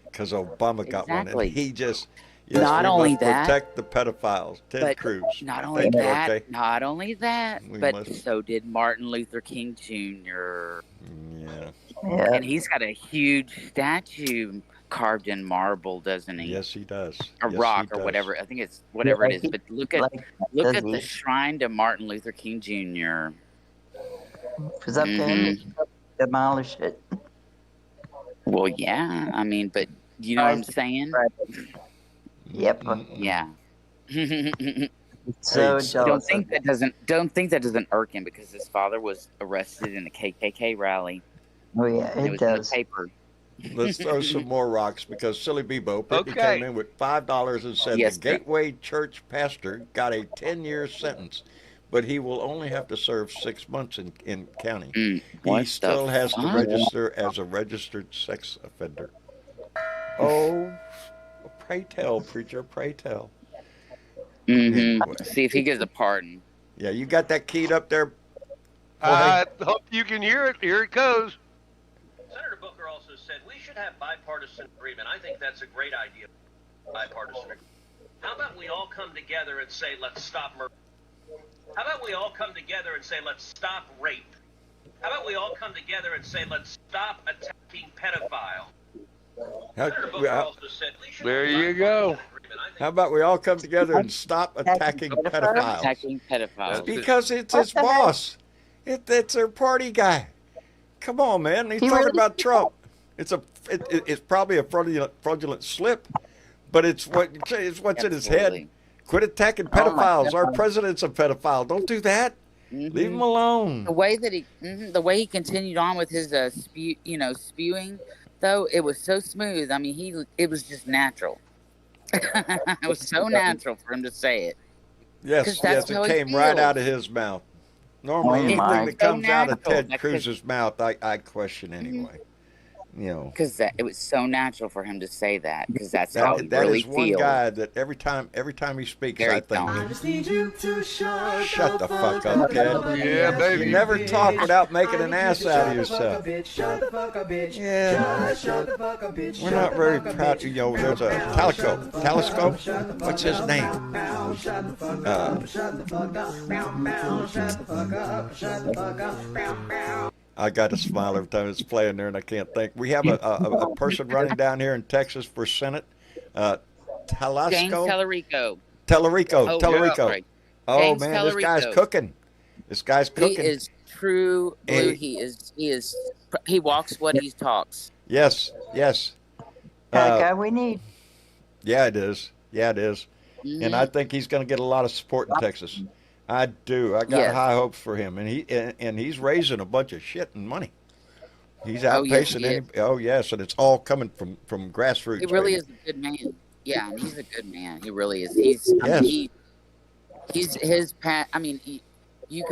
Because Obama got one, Exactly. and he just Not we only must that, protect the pedophiles. Ted but Cruz. Not only Thank you, that, Orte. not only that, We but must- so did Martin Luther King Jr. Yeah. Yeah, And he's got a huge statue carved in marble, doesn't he? Yes, he does. Or Yes, rock he or does. whatever. I think it's whatever Yeah, it is. But look at like, look does at he? the shrine to Martin Luther King Jr. Because up to him, demolish it. Well, yeah. I mean, but you know what I'm saying? Right. Yep. Yeah. So Hey, jealous. don't think that doesn't irk him, because his father was arrested in a KKK rally. Oh yeah, And it it was in the does. paper. Let's throw some more rocks because Silly Bebo Brittany Okay. came in with $5 and said Yes, the sir. Gateway Church pastor got a 10-year sentence, but he will only have to serve 6 months in county. He What still the has to fuck? register as a registered sex offender. Oh, pray tell, preacher, pray tell. Anyway. See if he gives a pardon. Yeah, you got that keyed up there? I hope you can hear it. Here it goes. Senator Booker also said we should have bipartisan agreement. I think that's a great idea. Bipartisan agreement. How about we all come together and say, let's stop murder? How about we all come together and say, let's stop rape? How about we all come together and say, let's stop attacking pedophiles? Senator Booker also said we should There have you bipartisan go. agreement. I think How about we all come together and stop attacking pedophiles? Attacking pedophiles. Because it's his boss. It's their party guy. Come on, man. He's talking about Trump. It's probably a fraudulent slip, but it's what's in his head. Absolutely. Quit attacking pedophiles. Our president's a pedophile. Don't do that. Leave him alone. The way that he continued on with his spewing, though, it was so smooth. I mean, it was just natural. It was so natural for him to say it. 'Cause that's Yes, how it he came right feels. out of his mouth. Normally, Oh, anything my. that comes out of natural. Ted That's Cruz's mouth, I question anyway. You know, Because it was so natural for him to say that. Because that's how he that really is one feels. guy that every time he speaks, Very I think, dumb. just need you to shut the fuck up, Ted. Yeah, baby. You never talk without making an ass out of yourself. Shut the fuck up, bitch. Yeah, Shut the fuck up, bitch. we're not very proud. There's a telescope. Telescope. What's his name? Shut the fuck up. Shut the fuck up. Shut the fuck up. Shut the fuck up. I got to smile every time it's playing there, and I can't think. We have a person running down here in Texas for Senate. James Telescope. Tellerico. Tellerico. Oh, Tellerico. sorry. Oh James man, this guy's Tellerico. cooking. This guy's cooking. He is true blue. Hey. He walks what he talks. Yes. Kind of guy we need. Yeah, it is. And I think he's going to get a lot of support in Texas. I do. I got Yes. high hopes for him, and he's raising a bunch of shit and money. He's Oh, yes, outpacing he any. is. Oh yes, and it's all coming from grassroots. He really baby. is a good man. Yeah, and he's a good man. He really is. He's his pat. I mean, you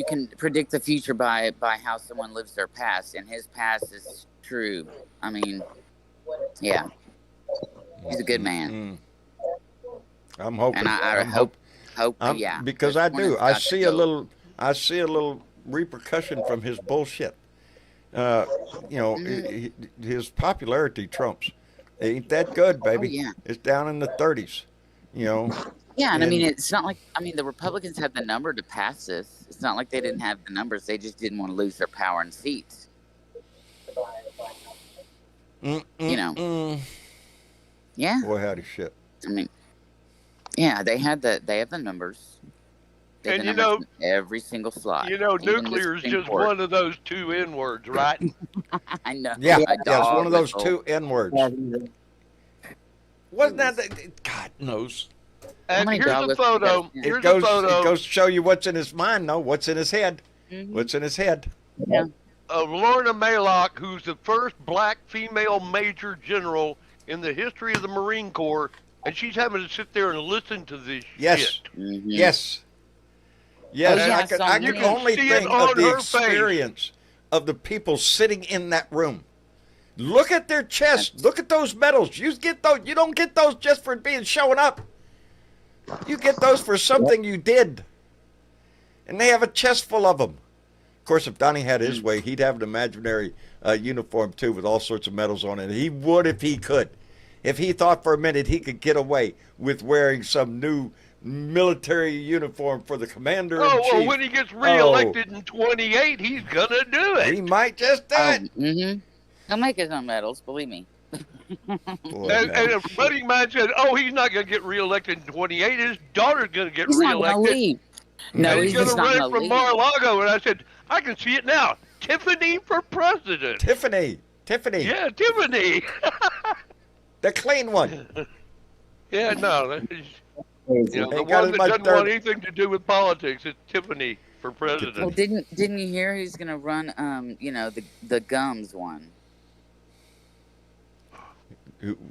can predict the future by how someone lives their past, and his past is true. I mean, yeah, he's a good man, I'm hoping. and I hope, yeah, because this I one do. has I got to see a go. little repercussion from his bullshit. His popularity trumps. Ain't that good, baby? Oh, yeah. It's down in the 30s. Yeah, and I And- mean, it's not like the Republicans had the number to pass this. It's not like they didn't have the numbers; they just didn't want to lose their power and seats. Yeah, Boy, howdy shit. I mean, yeah, they have the numbers. They have And the numbers in every single slot. You know, even the nuclear is Supreme just Court. one of those two N words, right? I know. Yeah, A it's dog one of those whistle. two N words. Wasn't that? God knows. And many here's dog the whistles photo. does- Here's It goes. the photo It goes to show you what's in his mind, though. What's in his head? Mhm. What's in his head? of Lorna Maylock, who's the first black female major general in the history of the Marine Corps, and she's having to sit there and listen to this Yes. shit. Mhm. Yes. Yes, Oh, yeah, I can, I I saw can you can only see it think on of the her face. experience of the people sitting in that room. Look at their chest. Look at those medals. You get those. You don't get those just for being showing up. You get those for something you did. And they have a chest full of them. Of course, if Donnie had his way, he'd have an imaginary uniform too with all sorts of medals on it. He would if he could. If he thought for a minute he could get away with wearing some new military uniform for the commander in Oh, chief. well, when he gets reelected in 28, he's gonna do it. He might just do it. He'll make his own medals, believe me. Boy, And a buddy of mine said, "Oh, he's not going to get reelected in 28. His daughter's going to get He's not going to reelected. leave. No, and he's he's going just to not run going to from leave. Mar-a-Lago." And I said, "I can see it now. Tiffany for president." Tiffany, Yeah, Tiffany. the clean one. Yeah, no. The Ain't got one as that much doesn't dirt. want anything to do with politics is Tiffany for president. Well, didn't you hear he's going to run? The gums one.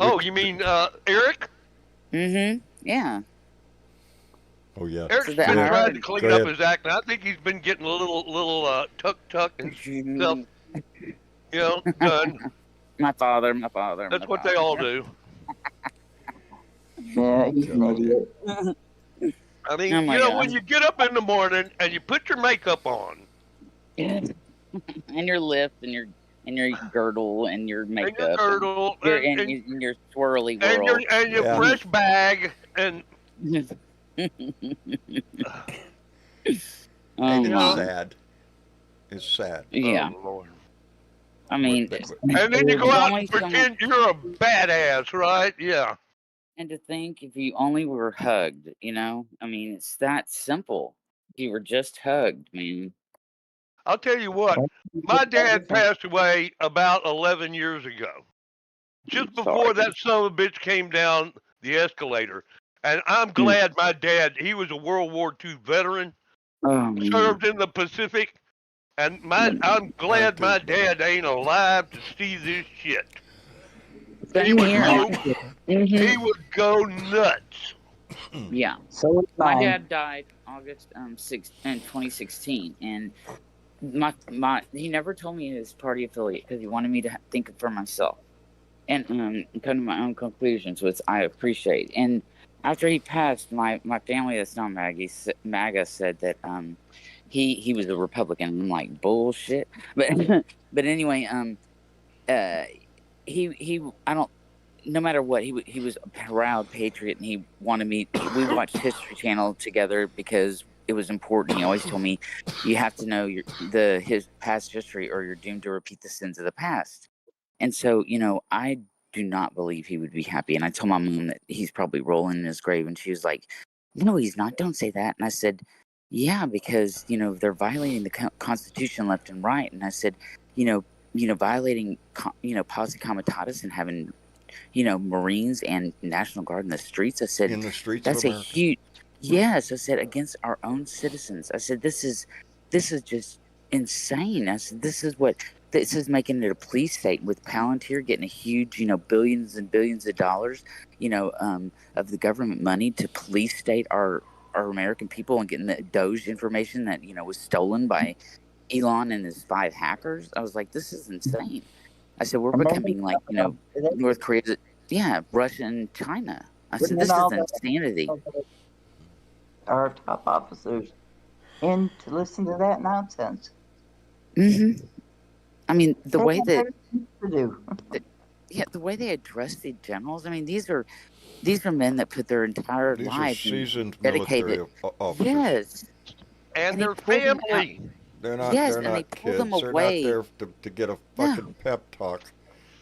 Oh, which- you mean Eric? Yeah. Oh yeah. Eric's So been that- trying to clean Go up ahead. his act, and I think he's been getting a little tuck and stuff, done. My father. That's what they all do. Yeah, he's an idiot. I mean, Oh my when God. you get up in the morning and you put your makeup on And your lips and your girdle and your and makeup your girdle and your swirly and whirl. your Yeah. fresh bag and Oh And it's my. sad. It's sad. Yeah. Oh, Lord. I mean, And then you go out only and pretend you're a badass, right? Yeah. and to think if you only were hugged, I mean, it's that simple. If you were just hugged, man. I'll tell you what, my dad passed away about 11 years ago. Just before that son of a bitch came down the escalator. And I'm glad my dad, he was a World War II veteran, Oh man. served in the Pacific, and I'm glad my dad ain't alive to see this shit. Same here. He would go nuts. Yeah. So was My mine. dad died August 2016, and he never told me his party affiliate because he wanted me to think for myself and come to my own conclusions, which I appreciate. And after he passed, my family that's not MAGA said that he was a Republican. I'm like, bullshit. But anyway, he I don't. No matter what, he was a proud patriot, and he wanted me. We watched History Channel together because it was important. He always told me, "You have to know his past history, or you're doomed to repeat the sins of the past." And so, I do not believe he would be happy. And I told my mom that he's probably rolling in his grave, and she was like, "No, he's not. Don't say that." And I said, "Yeah, because they're violating the Constitution left and right." And I said, violating posse comitatus and having Marines and National Guard in the streets. I said, In the streets that's of a America. huge, yes. I said, against our own citizens. I said, this is just insane. I said, this is making it a police state with Palantir getting a huge, billions and billions of dollars, of the government money to police state our American people and getting the Doge information that, was stolen by Elon and his 5 hackers. I was like, this is insane. I said, we're becoming like, North Korea, Russia and China. I said, this is insanity. Our top officers in to listen to that nonsense. I mean, the way that to do. the way they address the generals. I mean, these are men that put their entire These are lives seasoned dedicated. military officers. Yes, And they their pulled them family. They're not. Yes, they're and they not pulled kids. them They're away. not there to get a fucking pep talk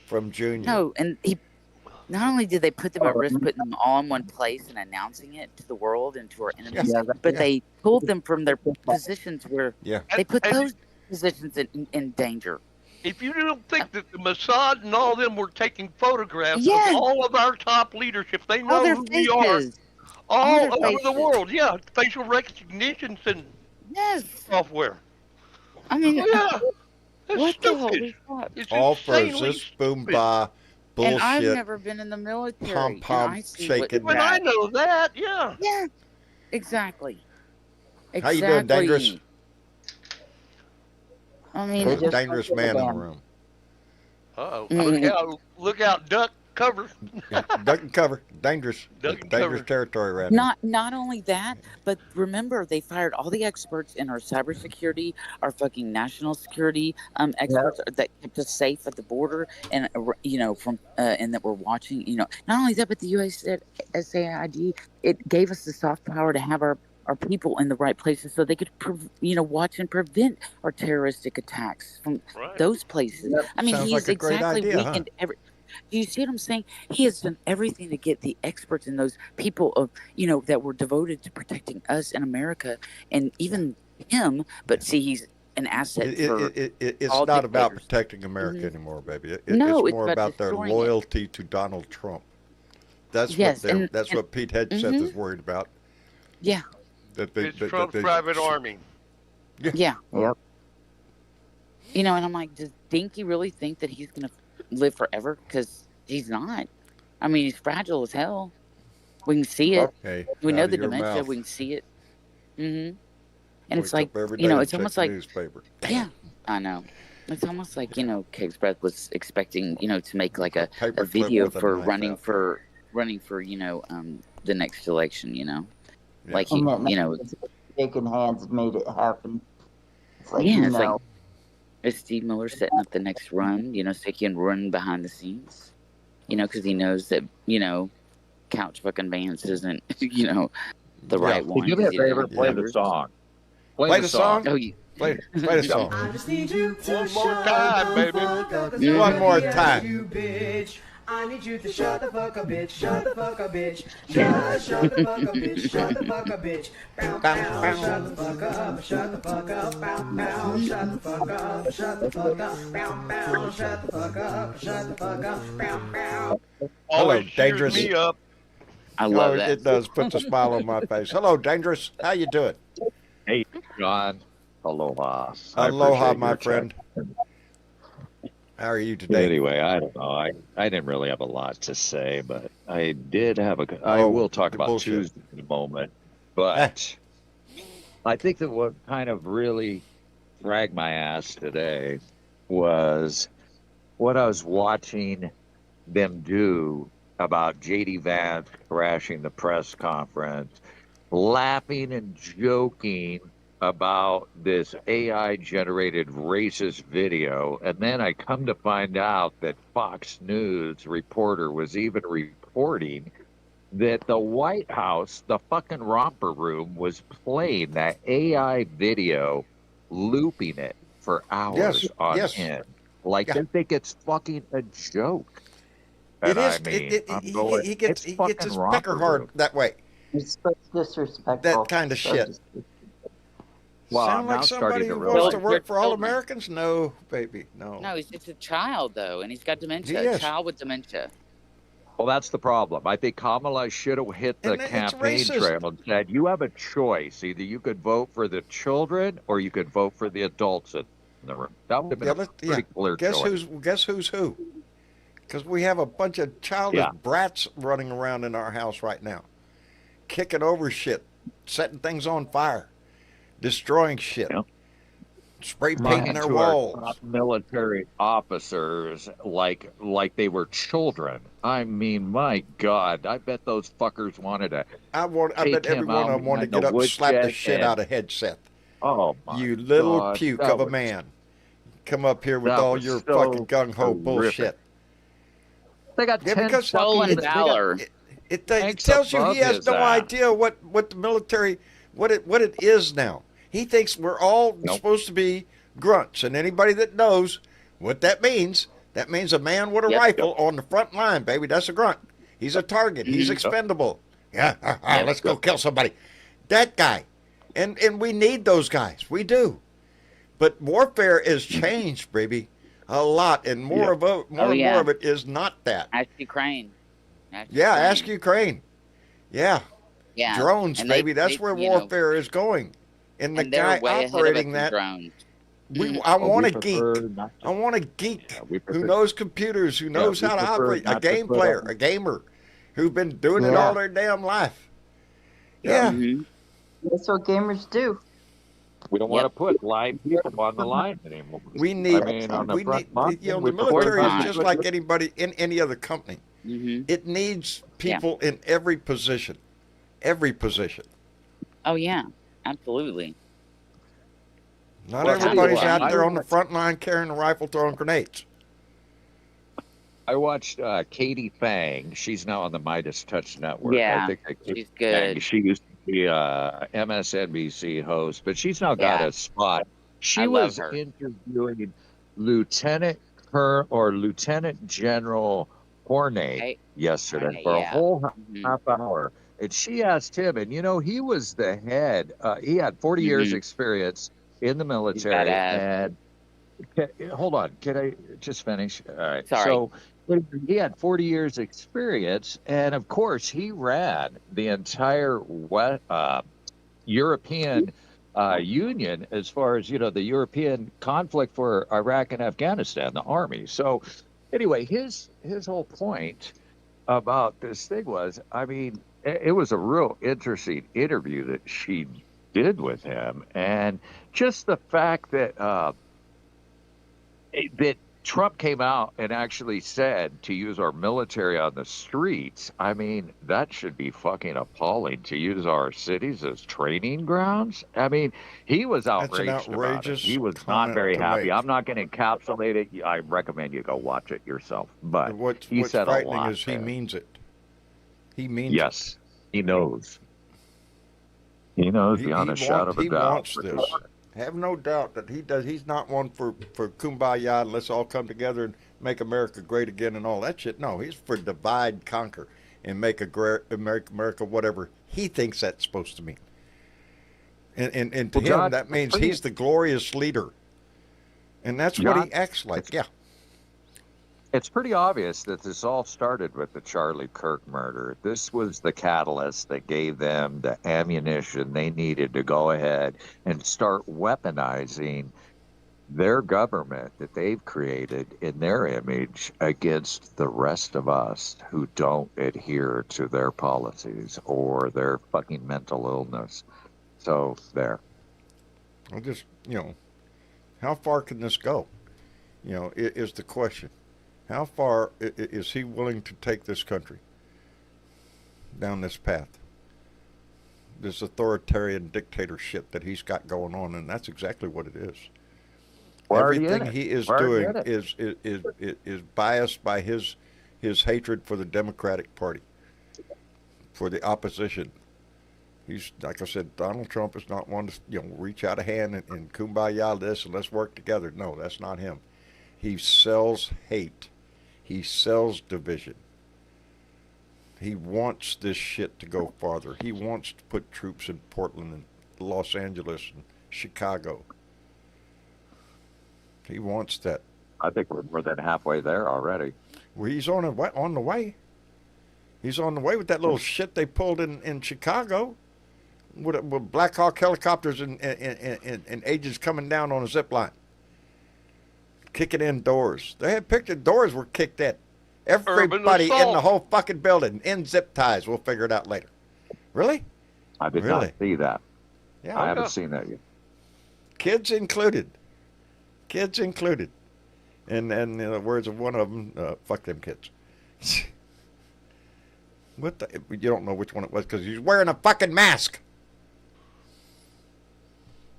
from Junior. No, and not only did they put them at risk, putting them all in one place and announcing it to the world and to our enemies, but they pulled them from their positions where they put those positions in danger. If you don't think that the Mossad and all them were taking photographs Yes. of all of our top leadership, they All know their who we are faces. all their over the faces. world. Yeah, facial recognition and Yes. software. I mean, Oh, yeah. That's what the stupid. holy fuck? It's All for insanely this boom stupid. bah bullshit. And I've never been in the military. Pom-pom and I see shaking. When I know that, yeah. Yeah, exactly. How you doing, Dangerous? I They mean, just Dangerous went to the man in the dam. room. Look out, duck, cover. Duck and cover. Dangerous. Duck and Dangerous cover. territory right now. not only that, but remember they fired all the experts in our cybersecurity, our national security experts that kept us safe at the border, and from and that we're watching. Not only that, but the USAID, it gave us the soft power to have our people in the right places so they could watch and prevent our terroristic attacks from those places. I mean, Sounds he's like a great exactly idea, huh? weakened every. Do you see what I'm saying? He has done everything to get the experts and those people of that were devoted to protecting us in America, and even him. But see, he's an asset for It's all not about dictators. protecting America anymore, baby. No, it's it's more about about their destroying it. loyalty to Donald Trump. That's Yes, what that's what Pete Hegseth is worried about. Yeah, It's Trump's private army. yeah. Yep. And I'm like, does Dinky really think that he's gonna live forever? Because he's not. I mean, he's fragile as hell. We can see it. Hey, We out know of the your dementia. mouth. We can see it. And it's Wake like, up every you know, day it's and check almost the like, newspaper. yeah, I know. It's almost like, you know, Keg's Breath was expecting, you know, to make like a Paperclip video with a for knife running out. for you know, the next election, you know. Yeah. Like he, And that you know, shaking hands made it happen. It's like, yeah, it's no. like, is Steve Miller setting up the next run, you know, so he can run behind the scenes, you know, because he knows that, you know, Couch fucking Vance isn't, you know, the right Yeah. one. Hey, do me a 'cause he doesn't favor, have play the voters. song. Play the song? Oh, you. Play the song. I just need you to One more shut time, the baby. fuck up. Yeah. One more Yes, time. you bitch. I need you to shut the fuck up, bitch. Shut the fuck up, bitch. Shut the fuck up, bitch. Shut the fuck up, bitch. Bow, bow. Shut the fuck up. Shut the fuck up. Bow, bow. Shut the fuck up. Shut the fuck up. Bow, bow. Shut the fuck up. Shut the fuck up. Bow, bow. Always cheers Dangerous. me up. I love Oh, that. it does. Puts a smile on my face. Hello, Dangerous. How you doing? Hey, John. Aloha. I Aloha, appreciate my your friend. check. How are you today? Anyway, I don't know. I didn't really have a lot to say, but I did have I Oh, will talk the about bullshit. Tuesday in a moment. But I think that what kind of really dragged my ass today was what I was watching them do about JD Vance crashing the press conference, laughing and joking about this AI generated racist video. And then I come to find out that Fox News reporter was even reporting that the White House, the fucking romper room, was playing that AI video, looping it for hours Yes, on yes. end. Like Yeah. they think it's fucking a joke. It And is. I mean, I'm He going, gets it's he gets fucking his romper pecker hard room. that way. It's so disrespectful. That kind of So shit. disrespectful. Well, I'm Sound like now somebody starting to who realize. wants to Well, work for all children. Americans? No, baby, no. No, it's a child though, and he's got dementia. He is. A child with dementia. Well, that's the problem. I think Kamala should have hit the And it's campaign racist. trail and said, you have a choice. Either you could vote for the children or you could vote for the adults in the room. That would have been Yeah, a pretty clear Guess choice. who's who? Because we have a bunch of childish Yeah. brats running around in our house right now, kicking over shit, setting things on fire, destroying shit, Yeah. spray painting Talking their to our walls. top military officers like they were children. I mean, my God, I bet those fuckers wanted to. I Take bet every him one out of them wanted to behind get the up and slap the woodshed shit and- out of Headset. Oh my You little God, puke that of a was- man. Come up here with that all was your so fucking gung ho horrific. bullshit. They got Yeah, 10 because Stolen fucking. valor. It Tanks tells you above he has his no ass. idea what the military what it is now. He thinks we're all Nope. supposed to be grunts, and anybody that knows what that means a man with a Yep. rifle on the front line, baby. That's a grunt. He's a target. He's expendable. Yeah, let's go kill somebody. That guy, and we need those guys. We do, but warfare is changed, baby, a lot, and more Yeah. and more of it is not that. Ask Ukraine. Yeah, ask Ukraine. Yeah. Yeah. Drones, And baby. That's where you know, warfare is going. And the and they're guy way ahead of us operating in that, drones. I Well, want we a geek. prefer not to- I want a geek Yeah, we who prefer- knows computers, who knows we how to prefer operate, a not to game put player, up- a gamer, who've been doing it Yeah. all their damn life. Yeah. Yeah. Mhm. That's what gamers do. We don't Yep. want to put live people on the line anymore. We need, I mean, on the we front need, line, you know, we the prefer military not is to just put- like anybody in any other company. Mhm. It needs people in every position. Every position. Oh yeah, absolutely. Not Well, everybody's I- out there on the front line carrying a rifle throwing grenades. I watched Katie Fang. She's now on the Midas Touch Network. Yeah, I think that Katie she's good. Fang, she used to be a MSNBC host, but she's now got Yeah. a spot. She I love was her. interviewing Lieutenant General Horney Hey, yesterday Horney, for a yeah. whole Mhm. half hour. And she asked him, and he was the head. He had 40 years Mhm. experience in the military. badass. And hold on, can I just finish? All right. Sorry. So he had 40 years experience, and of course he ran the entire European Union as far as the European conflict for Iraq and Afghanistan, the army. So anyway, his whole point about this thing was, I mean, it was a real interesting interview that she did with him, and just the fact that that Trump came out and actually said to use our military on the streets. I mean, that should be fucking appalling to use our cities as training grounds. I mean, he was That's an outraged about it. outrageous He was not comment very to happy. make. I'm not going to encapsulate it. I recommend you go watch it yourself. But What's he said a frightening lot is he there. means it. He means it. Yes, he knows. He knows beyond a shadow of a He doubt. wants this. Have no doubt that he does. He's not one for kumbaya and let's all come together and make America great again and all that shit. No, he's for divide, conquer, and make America whatever he thinks that's supposed to mean. And to Well, him, John, that means pretty- he's the glorious leader. And that's what John, he acts like. Yeah. It's pretty obvious that this all started with the Charlie Kirk murder. This was the catalyst that gave them the ammunition they needed to go ahead and start weaponizing their government that they've created in their image against the rest of us who don't adhere to their policies or their fucking mental illness. So there. I'll just, how far can this go? Is the question. How far is he willing to take this country down this path? This authoritarian dictatorship that he's got going on, and that's exactly what it is. Everything he is doing is biased by his hatred for the Democratic Party, for the opposition. He's, like I said, Donald Trump is not one to reach out a hand and kumbaya this and let's work together. No, that's not him. He sells hate. He sells division. He wants this shit to go farther. He wants to put troops in Portland and Los Angeles and Chicago. He wants that. I think we're more than halfway there already. Well, he's on the way. He's on the way with that little shit they pulled in Chicago, with Black Hawk helicopters and agents coming down on a zip line, kicking in doors. They had pictured doors were kicked in. Everybody in the whole fucking building in zip ties. We'll figure it out later. Really? I did not see that. Yeah, I haven't seen that yet. Kids included. And in the words of one of them, fuck them kids. What the? You don't know which one it was because he's wearing a fucking mask.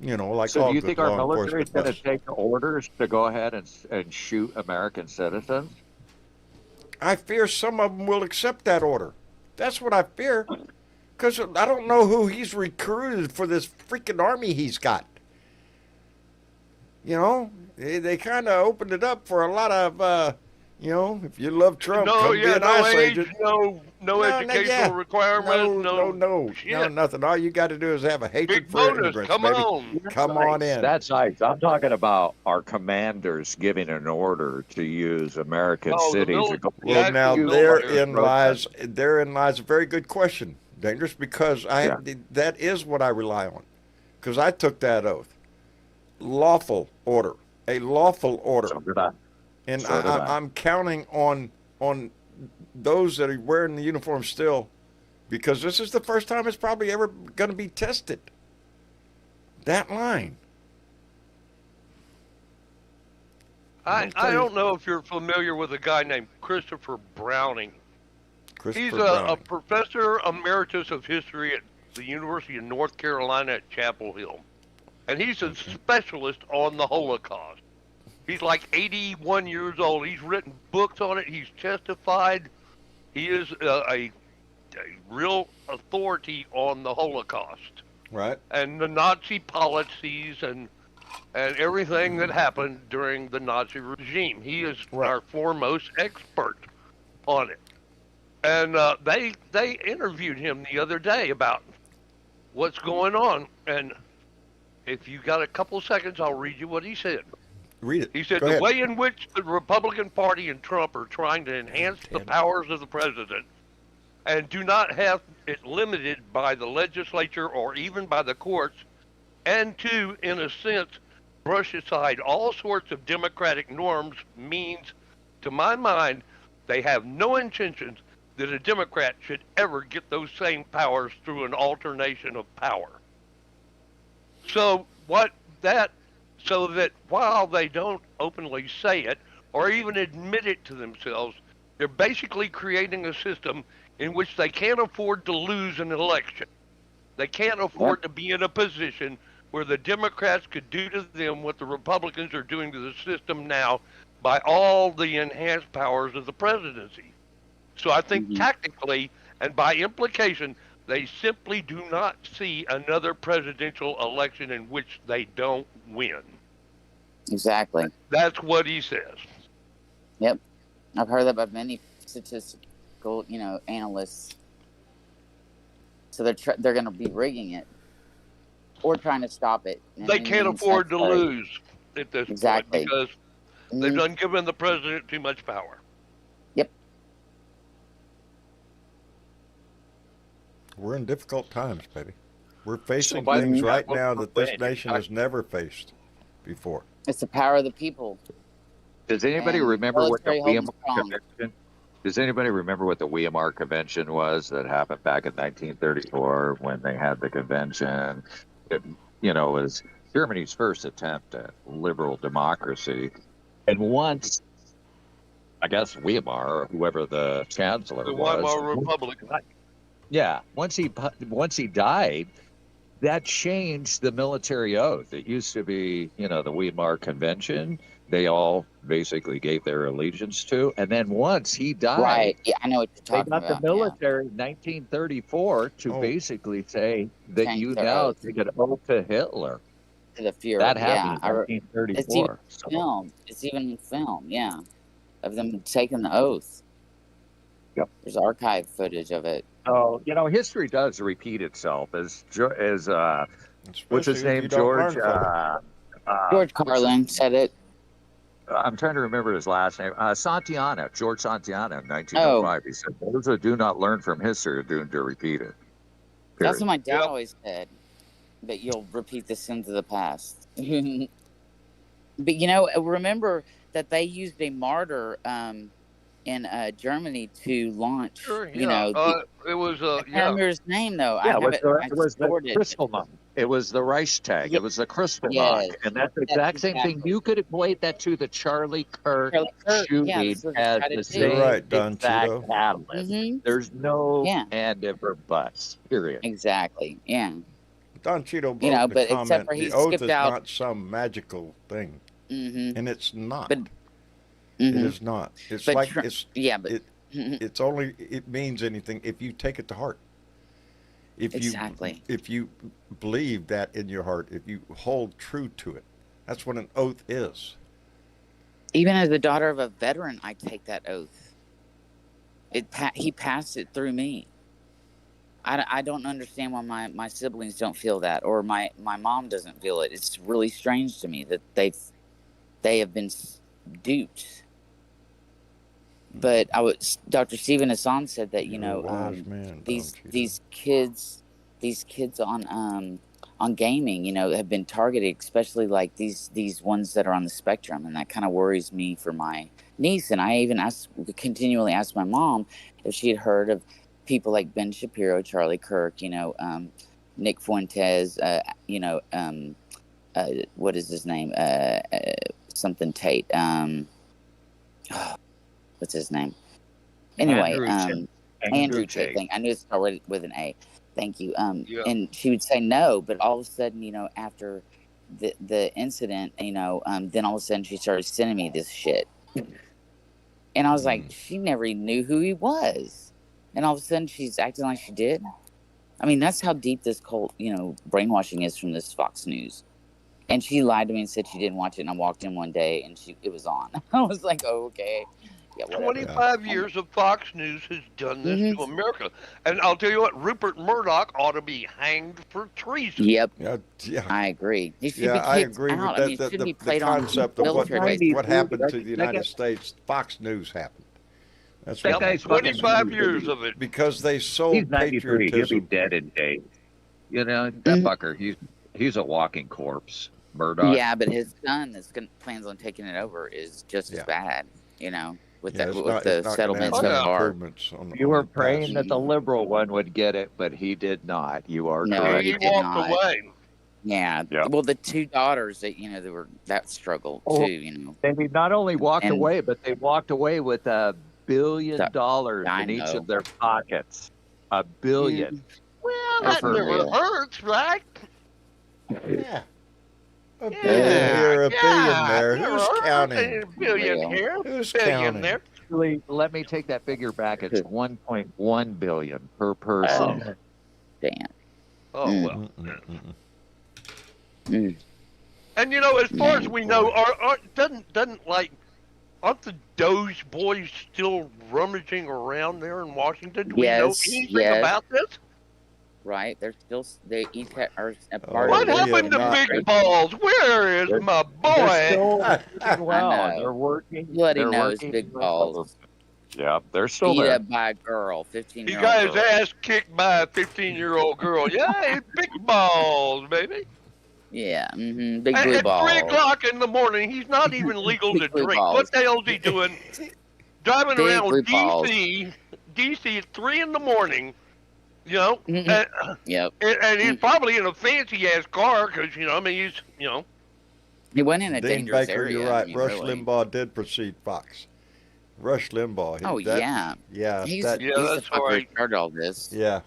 Like so all do you good think our law military is enforcement going to does. take orders to go ahead and shoot American citizens? I fear some of them will accept that order. That's what I fear. Because I don't know who he's recruited for this freaking army he's got. They kind of opened it up for a lot of, if you love Trump, come be an ICE agent. No educational requirements, no, nothing. All you got to do is have a hatred big for bonus. immigrants, Come baby. on. Come on in. That's ICE. I'm talking about our commanders giving an order to use American cities. Well, now therein lies a very good question, Dangerous, because that is what I rely on, because I took that oath. Lawful order, a lawful order, So did I. and So did I. I'm counting on those that are wearing the uniform still, because this is the first time it's probably ever going to be tested. That line. I don't know if you're familiar with a guy named Christopher Browning. He's a professor emeritus of history at the University of North Carolina at Chapel Hill. And he's a specialist on the Holocaust. He's like 81 years old. He's written books on it. He's testified. He is a real authority on the Holocaust. Right. And the Nazi policies and everything that happened during the Nazi regime. He is our foremost expert on it. And they interviewed him the other day about what's going on. And if you got a couple seconds, I'll read you what he said. Read it. He said, Go the ahead. way in which the Republican Party and Trump are trying to enhance the powers of the president and do not have it limited by the legislature or even by the courts, and to, in a sense, brush aside all sorts of democratic norms means, to my mind, they have no intentions that a Democrat should ever get those same powers through an alternation of power. So so that while they don't openly say it or even admit it to themselves, they're basically creating a system in which they can't afford to lose an election. They can't afford to be in a position where the Democrats could do to them what the Republicans are doing to the system now by all the enhanced powers of the presidency. So I think tactically and by implication, they simply do not see another presidential election in which they don't win. Exactly. That's what he says. Yep. I've heard that by many statistical, analysts. So they're going to be rigging it or trying to stop it. They can't afford to lose at this point because they've done given the president too much power. Yep. We're in difficult times, baby. We're facing things right now that this nation has never faced before. It's the power of the people. Does anybody remember what the military Weimar Convention? Does anybody remember what the Weimar Convention was that happened back in 1934 when they had the convention? It, was Germany's first attempt at liberal democracy. And once, I guess Weimar, or whoever the chancellor The was, Weimar Republic. yeah, once he died, that changed the military oath. It used to be, the Weimar Convention. They all basically gave their allegiance to. And then once he died, right? Yeah, I know what you're talking about. They got the military in 1934 to basically say that Change you their now oath. take an oath to Hitler. To the Fuhrer. That happened in 1934. It's even film, yeah, of them taking the oath. Yep. There's archive footage of it. Oh, history does repeat itself. As what's his name? George Carlin said it. I'm trying to remember his last name. Santayana, George Santayana, in 1905. He said, "Those who do not learn from history are doomed to repeat it." Period. That's what my dad always said. That you'll repeat the sins of the past. But remember that they used a martyr in Germany to launch. Sure, it was I can't remember his name though. Yeah, it was the Kristallnacht. It was the Reichstag. It was the Kristallnacht, and that's the exact same thing. You could equate that to the Charlie Kirk shooting as the same Don exact Cheeto. catalyst. There's no and if or buts. Period. Exactly. Yeah. Don Cheeto but the comment, except for he the oath skipped is out. not some magical thing, and it's not. But, it is not. It's but like it's only it means anything if you take it to heart. If you believe that in your heart, if you hold true to it, that's what an oath is. Even as the daughter of a veteran, I take that oath. He passed it through me. I don't understand why my siblings don't feel that, or my mom doesn't feel it. It's really strange to me that they have been duped. But Dr. Stephen Hassan said that these kids on gaming, have been targeted, especially like these ones that are on the spectrum, and that kind of worries me for my niece. And I even continually asked my mom if she had heard of people like Ben Shapiro, Charlie Kirk, Nick Fuentes, what is his name? Something Tate. What's his name? Anyway, Andrew Tate. I knew it started with an A. Thank you. And she would say no, but all of a sudden, after the incident, then all of a sudden she started sending me this shit. And I was like, she never even knew who he was. And all of a sudden she's acting like she did. I mean, that's how deep this cult, brainwashing is from this Fox News. And she lied to me and said she didn't watch it. And I walked in one day and it was on. I was like, oh, okay. Yeah, 25 years of Fox News has done this to America. And I'll tell you what, Rupert Murdoch ought to be hanged for treason. Yep. Yeah. I agree. He should be I agree out. with that. The concept of what happened to the United States, Fox News happened. That's what happened. 25 years of it. Because they sold patriotism. He'll be dead in days. That fucker, he's a walking corpse. Murdoch. Yeah, but his son that plans on taking it over is just as bad, with Yeah, that it's with not, the it's not gonna settlement have so any no. far. improvements on You on were the praying past. that the liberal one would get it, but he did not. You are No, correct. he He did walked not. away. Yeah. Yeah. Well, the two daughters that they were that struggle Oh, too. they not only walked And away, but they walked away with $1 billion I in each know. of their pockets. $1 billion Mm, Well, that's that per never unreal. hurts, right? Yeah, a billion Yeah, here, a billion yeah, there. never Who's hurts. counting? A billion Unreal. here, Who's billion counting? there. Actually, let me take that figure back. It's 1.1 billion per person. Oh, damn. Oh Mm, well. mm, And as far as man. we know, aren't the Doge boys still rummaging around there in Washington? Do we know Yes, anything yes. about this? Right. They each are a Oh, part What of the we have happened to not. Big Balls? Where is They're, my they're boy? still I working well. know. They're working. Bloody They're knows working. big balls. Yeah, they're still Beat there. up by a girl, He 15-year-old got his girl. ass kicked by a 15-year-old girl. Yeah, it's Big Balls, baby. Yeah. Big blue At 3 balls. o'clock in the morning, he's not even legal to Big blue drink. balls. What the hell's he doing? Driving Big around blue balls. DC at 3 in the morning, and Yep. he's probably in a fancy-ass car because, he's, He went in a Dean dangerous Baker, area. you're right. I mean, Rush really. Limbaugh did precede Fox. Rush Limbaugh. Oh, yeah. Yeah. He's That, Yeah, the that's fucker right. who started all this. yeah.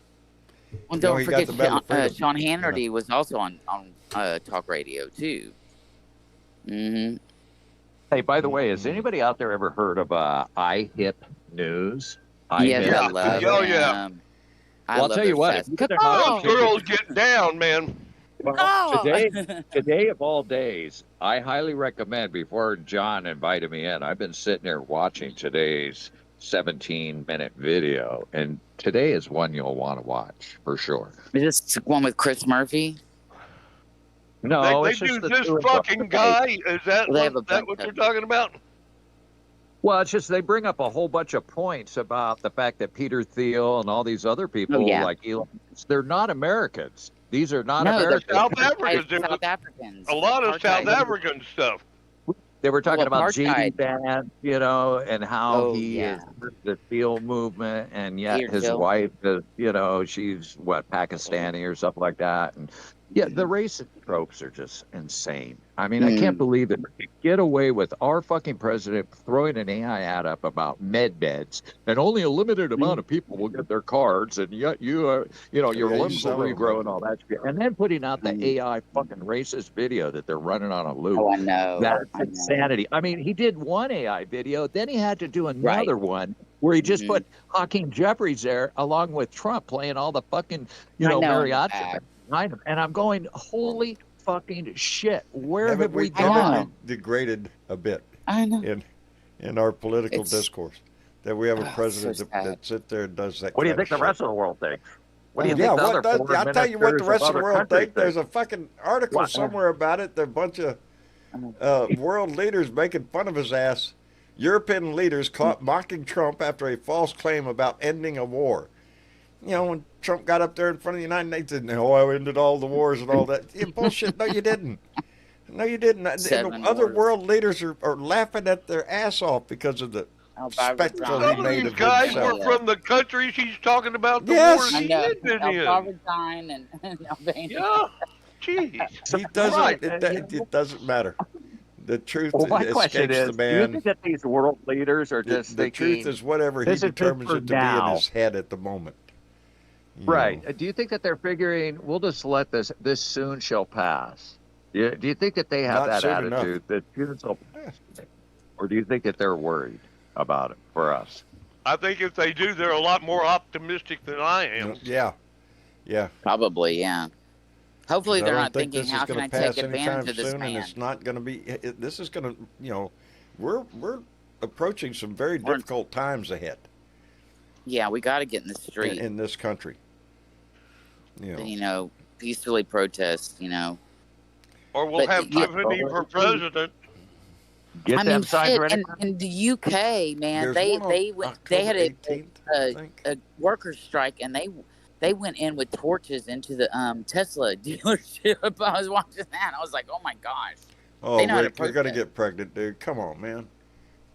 Well, No, don't he got forget the Medal of Freedom, Sean Hannity was also on talk radio too. Mm-hmm. Hey, by the way, has anybody out there ever heard of iHip News? Yes, iHip? I love Oh, them. yeah. I Well, I'll love tell you their what. sets. If you Caw-caw! Those girls get down, man. Well, today of all days, I highly recommend, before John invited me in, I've been sitting there watching today's 17-minute video, and today is one you'll want to watch for sure. Is this one with Chris Murphy? No, They it's just do the this two of them. fucking guy. Is that Well, they have a what bunch you're of- talking about? Well, it's just they bring up a whole bunch of points about the fact that Peter Thiel and all these other people, yeah. like Elon, they're not Americans. These are not No, they're Americans. South Africans. There's South Africans. a lot of South Apartheid. African stuff. They were talking Well, about apartheid. J.D. Vance, and how Oh, he yeah. is the Thiel movement, and yet Peter his Thiel. wife is, she's Pakistani or something like that. And yeah, the racist tropes are just insane. I mean, I can't believe it. We get away with our fucking president throwing an AI ad up about med beds, and only a limited amount of people will get their cards, and yet your Yeah, limbs will some of them regrow will. and all that shit. And then putting out the AI fucking racist video that they're running on a loop. Oh, I know. That's I know. insanity. I mean, he did one AI video, then he had to do another one where he just put Hakeem Jeffries there along with Trump playing all the fucking, I know, mariachi behind him. And I'm going, holy fucking shit, where have Haven't we we gone? degraded a bit I know. in our political It's- discourse that we have a Oh, president so that, sad. that sit there and does that? What do you kind think the shit? rest of the world thinks? What do you Yeah, think the what other does? foreign I'll tell you what the ministers rest of the other world countries think. There's a fucking article What? somewhere about it. There are a bunch of world leaders making fun of his ass. European leaders caught mocking Trump after a false claim about ending a war. When Trump got up there in front of the United Nations, I ended all the wars and all that. Yeah, bullshit. No, you didn't. No, you didn't. And Seven other wars. world leaders are laughing at their ass off because of the spectacle he Some of made these of guys himself. were from the countries he's talking about the Yes. wars I he know. ended in. Alphavagine and Albania. Yeah. Jeez. He doesn't. Right. It doesn't matter. The truth Well, my question escapes is, the do you man. think that these world leaders are The, just the thinking, truth is whatever he this is just determines for it to be now? in his head at the moment. You right? know. Do you think that they're figuring, we'll just let this soon shall pass? Do you think that they have Not that soon enough. attitude, that soon shall pass? Or do you think that they're worried about it for us? I think if they do, they're a lot more optimistic than I am. Yeah. Probably, yeah. Hopefully I they're don't not think thinking, this how is can I going to take pass advantage anytime of this soon, and man? it's not going to be. This is going to, we're approaching some very difficult times ahead Yeah, we got to get in the street. in this country. Peacefully protest, Or we'll But have Tiffany for president. Get I them mean, signs shit, ready. in the UK, man, There's one on they had October 18th, I think. a workers' strike, and they went in with torches into the Tesla dealership. I was watching that, and I was like, oh my gosh. Oh, they know how to Rick, you're going to protest. get pregnant, dude. Come on, man.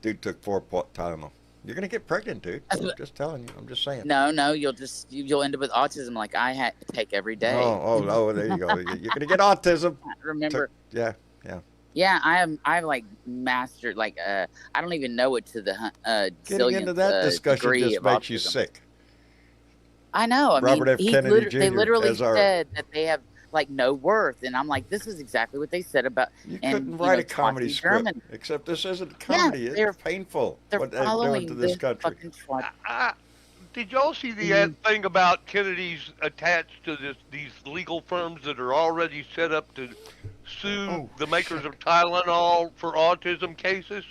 Dude took 4 Tylenol. You're gonna get pregnant, dude. I'm just telling you. I'm just saying. No, you'll end up with autism like I had to take every day. Oh, there you go. You're gonna get autism. Remember? Yeah. Yeah, I have like mastered like I don't even know it to the Getting into that discussion degree just of makes you autism. sick. I know. I Robert mean, F. Kennedy Jr. They literally as our- said that they have like no worth, and I'm like, this is exactly what they said about. You and, couldn't write a taught comedy in script, Germany. except this isn't comedy. they're- It's painful They're what they're doing following to this this country. fucking twat. Did y'all see the thing about Kennedy's attached to these legal firms that are already set up to sue the makers of Tylenol for autism cases?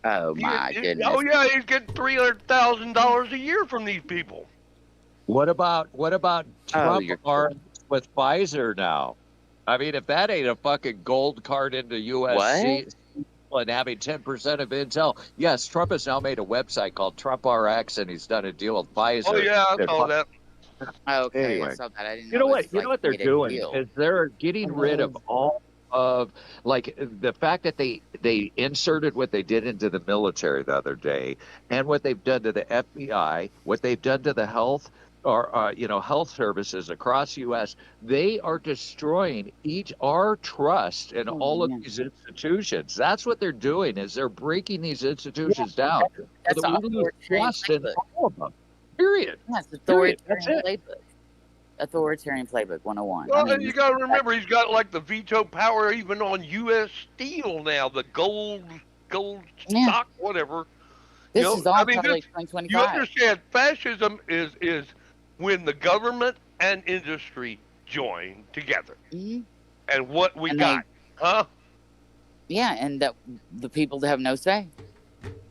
Oh my goodness! Oh yeah, he's getting $300,000 a year from these people. What about Trump you're with Pfizer now? I mean, if that ain't a fucking gold card into USC and having 10% of Intel, yes, Trump has now made a website called Trump RX, and he's done a deal with Pfizer. Oh yeah, I saw that. Okay, Anyway. I saw that. I didn't. You know what? it's, You like, know what they're made a doing deal. is they're getting rid of all of like the fact that they inserted what they did into the military the other day, and what they've done to the FBI, what they've done to the health or health services across U.S. They are destroying our trust in all of these institutions. That's what they're doing. Is they're breaking these institutions down. That's So that we lose trust in all of them. Period. Yes, Period. authoritarian That's it. playbook. Authoritarian playbook 101. Well, I mean, and you got to remember, he's got like the veto power even on U.S. steel now, the gold Yeah. stock, whatever. this you know, is all I mean, probably this- 2025. You understand, fascism is when the government and industry join together. Mhm. And what we And got, huh? Yeah, and that the people have no say.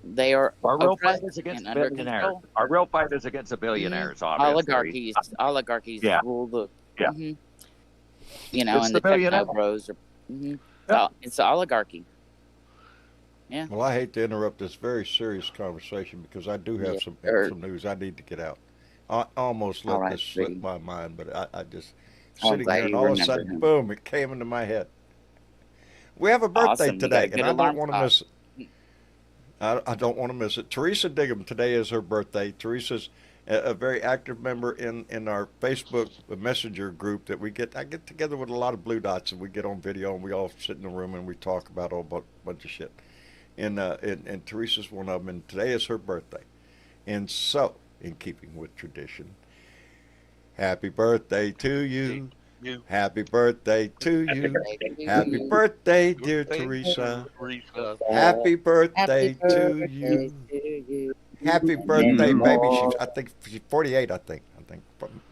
They are Our real oppressed fight is against and under billionaires. control. Our real fight is against the billionaires, obviously. Oligarchies Yeah. rule the. Yeah. Mhm. It's and the the billionaire. techno bros are. Mhm. Yeah. It's the oligarchy. Well, I hate to interrupt this very serious conversation because I do have some news I need to get out. I almost let All right, this slip sweetie. my mind, but I just I'm sitting glad here and you all of a remember sudden, him. boom, it came into my head. We have a birthday Awesome. You got today, a good and I don't alarm want to clock. miss it. I don't want to miss it. Teresa Diggum, today is her birthday. Teresa's a very active member in our Facebook Messenger group that we get. I get together with a lot of Blue Dots, and we get on video, and we all sit in the room and we talk about a whole bunch of shit. And Teresa's one of them, and today is her birthday. And so, in keeping with tradition, happy birthday to you. Happy birthday to you. Happy birthday, dear Teresa. Happy birthday to you. Happy birthday, baby. I think she's 48, I think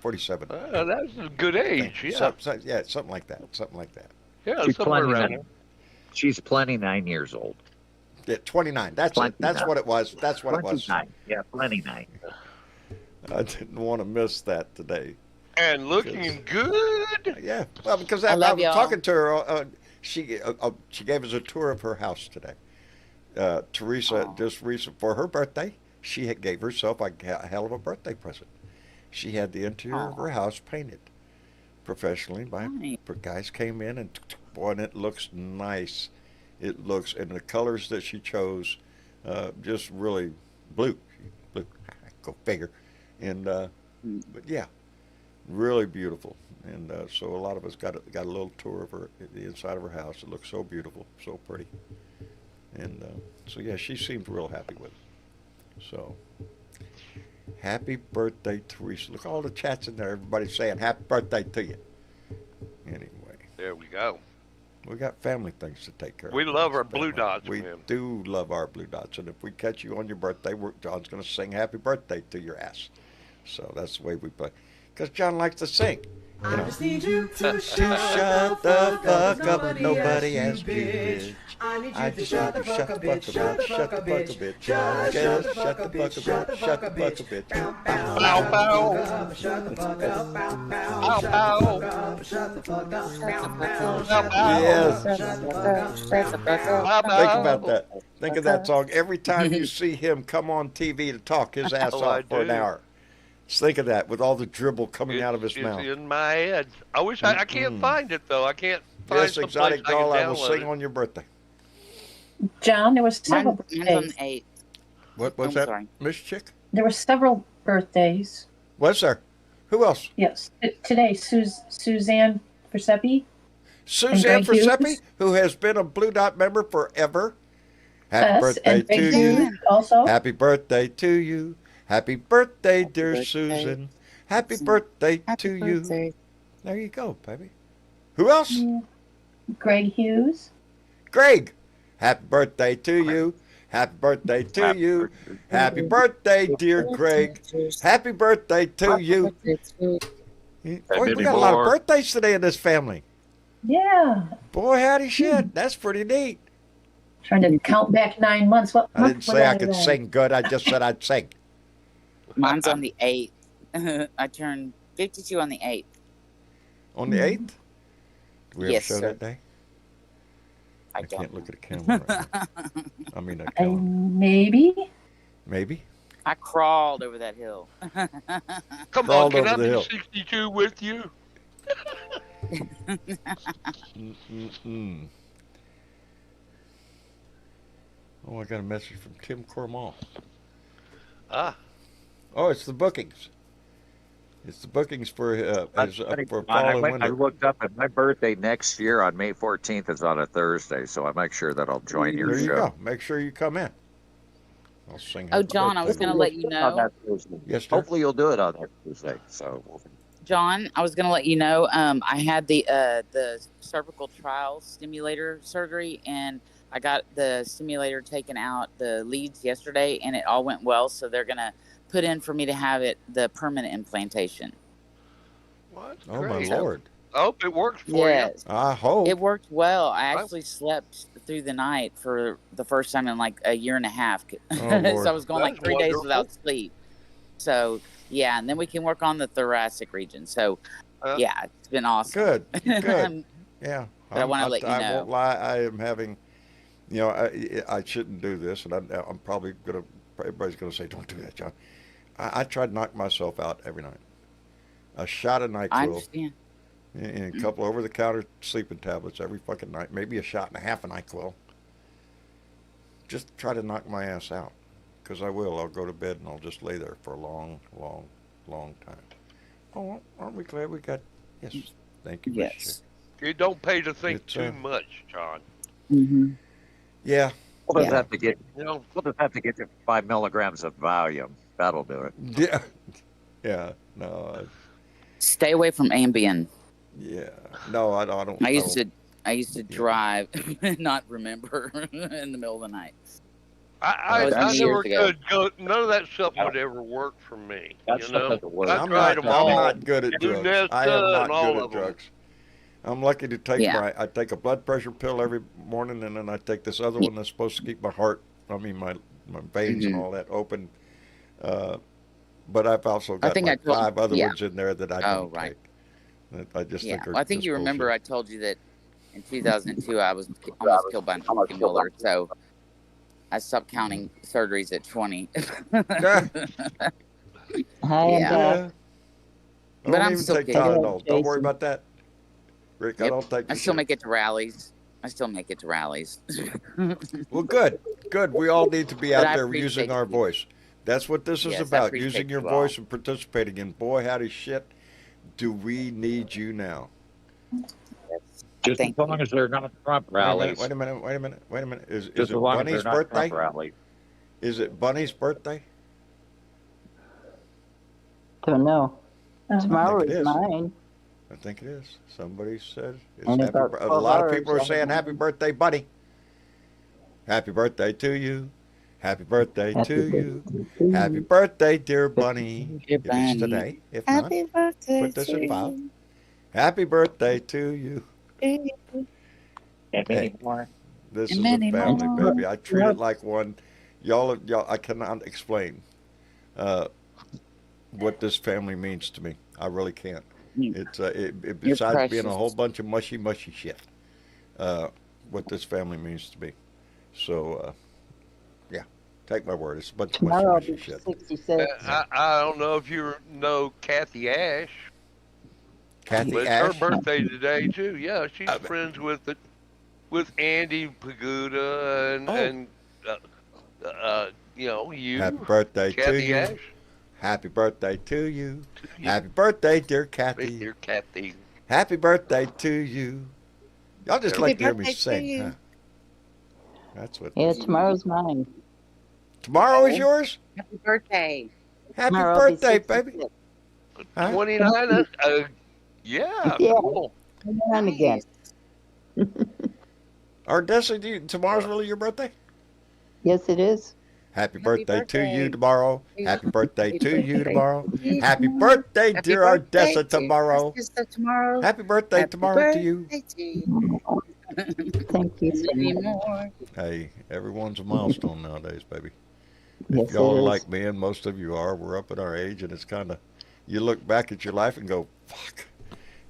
47. That's a good age, yeah. Something like that. Something like that. Yeah, She's somewhere plenty around nine. there. She's plenty 9 years old. Yeah, 29. That's it. That's 29. what it was. That's what it was. 29. Yeah, plenty 9. I didn't want to miss that today. And looking good. Yeah, well, because I I love was y'all. talking to her. She gave us a tour of her house today. Teresa just recent for her birthday, she gave herself a hell of a birthday present. She had the interior of her house painted professionally by Nice. guys came in and boy, and it looks nice. It looks, and the colors that she chose, just really blue. Go figure. And but yeah, really beautiful. And so a lot of us got a little tour of her, the inside of her house. It looks so beautiful, so pretty. And so yeah, she seemed real happy with it. So happy birthday, Teresa. Look at all the chats in there. Everybody's saying happy birthday to you. Anyway, There we go. we got family things to take care of. We love our Family. Blue Dots, We man. do love our Blue Dots. And if we catch you on your birthday, John's going to sing happy birthday to your ass. So that's the way we play. Because John likes to sing. You I know. just need you to Shut the fuck up. Nobody asked you, bitch. I need I you to just shut the need you fuck up, bitch. Shut the fuck up, bitch. Just shut the fuck up, bitch. Shut the fuck up, bitch. Bow, bow. Shut the fuck up. Bow, bow. Bow, Shut bow. the fuck up. Shut the fuck up. Bow, bow. Bow, bow. Yes. Shut the fuck up. Bow, Think bow. about that. Think of that song. Every time you see him come on TV to talk his ass Oh, I off for an do. hour. Just think of that with all the dribble coming out of his It's mouth. in my head. I wish I can't find it though. I can't find Yes, some Exotic place I can Doll, I will download sing it. on your birthday. John, there was several Mine's on birthdays. the 8th. What was I'm that, sorry. Miss Chick? There were several birthdays. Was there? Who else? Yes. Today, Suzanne Persepi. Suzanne Greg Hughes. Persepi, who has been a Blue Dot member forever. Happy Yes, birthday and Greg to you. Hughes also. Happy birthday to you. Happy birthday, dear birthday, Susan. Happy Susan. birthday Happy to you. birthday. There you go, baby. Who else? Greg Hughes. Greg. Happy birthday to you. Happy birthday to you. Happy birthday, dear Greg. Happy birthday to you. Boy, we many got a lot of more. birthdays today in this family. Yeah. Boy, howdy shit. That's pretty neat. Trying to count back 9 months. What I month didn't was say I I could in? sing good. I just said I'd sing. Mine's on the 8th. I turned 52 on the 8th. On the 8th? Do we have Yes, a show sir. that day? I Can't don't. look at a camera right now. I mean, a I, calendar. maybe. Maybe. I crawled over that hill. Come Crawled on, can over I the be hill. 62 with you? Mm-mm-mm. Oh, I got a message from Tim Cormall. Ah, Oh, it's the bookings. It's the bookings for for I fall and went. I winter. looked up, and my birthday next year on May 14th is on a Thursday, so I make sure that I'll join your There you show. go. Make sure you come in. I'll sing. Oh, happy John, I was birthday going to let you On know. that Thursday. Yes, sir. Hopefully, you'll do it on that Thursday. So, John, I was going to let you know. I had the cervical trial stimulator surgery, and I got the stimulator taken out, the leads yesterday, and it all went well. So they're going to put in for me to have the permanent implantation. what? Oh, my Great. Lord. I hope it works for Yes. I hope. It worked well. I actually slept through the night for the first time in like a year and a half. Oh, So Lord. I was going like That's 3 days wonderful. without sleep. So, yeah, and then we can work on the thoracic region. So, yeah, it's been awesome. Good. Good. Yeah. But I wanna let you I know. won't lie. I am having, I shouldn't do this, and I'm probably going to, everybody's going to say, don't do that, John. I try to knock myself out every night. A shot of I NyQuil understand. and a couple over-the-counter sleeping tablets every fucking night, maybe a shot and a half of NyQuil. Just try to knock my ass out, because I will. I'll go to bed and I'll just lay there for a long, long, long time. Oh, aren't we glad we got? Yes, thank you. Miss Yes. You don't pay to think It's, too much, John. Mm-hmm. Chick. Yeah, we'll just Yeah. have to get. You know, We'll just have to get you 5 milligrams of Valium. That'll do it. yeah, yeah. No, Stay away from Ambien. yeah, no. I don't. I used don't. to drive and not remember in the middle of the night. I That was never years ago. could go. None of that stuff would ever work for me. That You stuff know, doesn't work. I I'm tried not. them all. I'm not good at drugs. Lunesta I am not and all good at of them. drugs. I'm lucky to take Yeah. I take a blood pressure pill every morning, and then I take this other one that's supposed to keep my heart, my veins and Mhm. all that open. But I've also got think like I told- 5 other yeah. ones in there that I Oh, don't right. take. That I just Yeah. think are Well, I think just you remember I bullshit. told you that in 2002 I was almost killed by an Miller. So I stopped counting surgeries at 20. Yeah. Hi, I'm Yeah. back. Don't But I'm even still take kicking. Tylenol. Don't worry Jason. about that. Rick, I Yep. don't take I the still shit. make it to rallies. Well, good. Good. We all need to be But out I there appreciate using our you. voice. That's what this is Yes, I about. appreciate Using your you all. voice and participating in. Boy, howdy shit. Do we need you now? Just Thank as long as they're not Trump rallies. Wait a minute. Is Just as it long as Bunny's they're not birthday? Trump rallies. Is it Bunny's birthday? Don't know. Tomorrow think it is is. mine. I think it is. Somebody said it's And happy. about A 12 lot of hours, people are I'll saying have happy birthday, Bunny. Happy birthday to you. Happy birthday Happy to you. birthday to Happy you. birthday, dear Bunny. Dear If it's Bunny. today, if not, Happy birthday put this to in file. you. Happy birthday to you. And Hey. many more. This And is a many family, more. baby. I treat it like one. Y'all, I cannot explain what this family means to me. I really can't. It's besides being a whole bunch of mushy shit. What this family means to me. So, yeah, take my word. It's a bunch of Tomorrow I'll mushy be shit. 66. I don't know if you know Kathy Ash, Kathy but it's Ash. her birthday today too. Yeah, she's friends with it. with Andy Pagoda Oh. and you, Happy birthday to Kathy you. Ash. Happy birthday to you. you. Happy birthday, dear Right Kathy. there, Kathy. Happy birthday to you. Y'all just Happy like to hear me birthday to sing, you. huh? That's what. Yeah, tomorrow's mine. Tomorrow is yours? Happy birthday. Happy Tomorrow I'll be birthday, baby. 66. Huh? 29. Yeah, Yeah. cool. And again. Ardessa, tomorrow's really your birthday? Yes, it is. Happy birthday to you birthday. tomorrow. Happy birthday Happy to you birthday tomorrow. to you Happy tomorrow. birthday, Happy dear birthday, Ardessa, tomorrow. Sister tomorrow. Happy birthday Happy tomorrow to you. birthday to you. Thank you so Many much. more. Hey, everyone's a milestone nowadays, baby. Yes, If y'all it are is. like me, and most of you are, we're up at our age, and it's kind of, you look back at your life and go, fuck,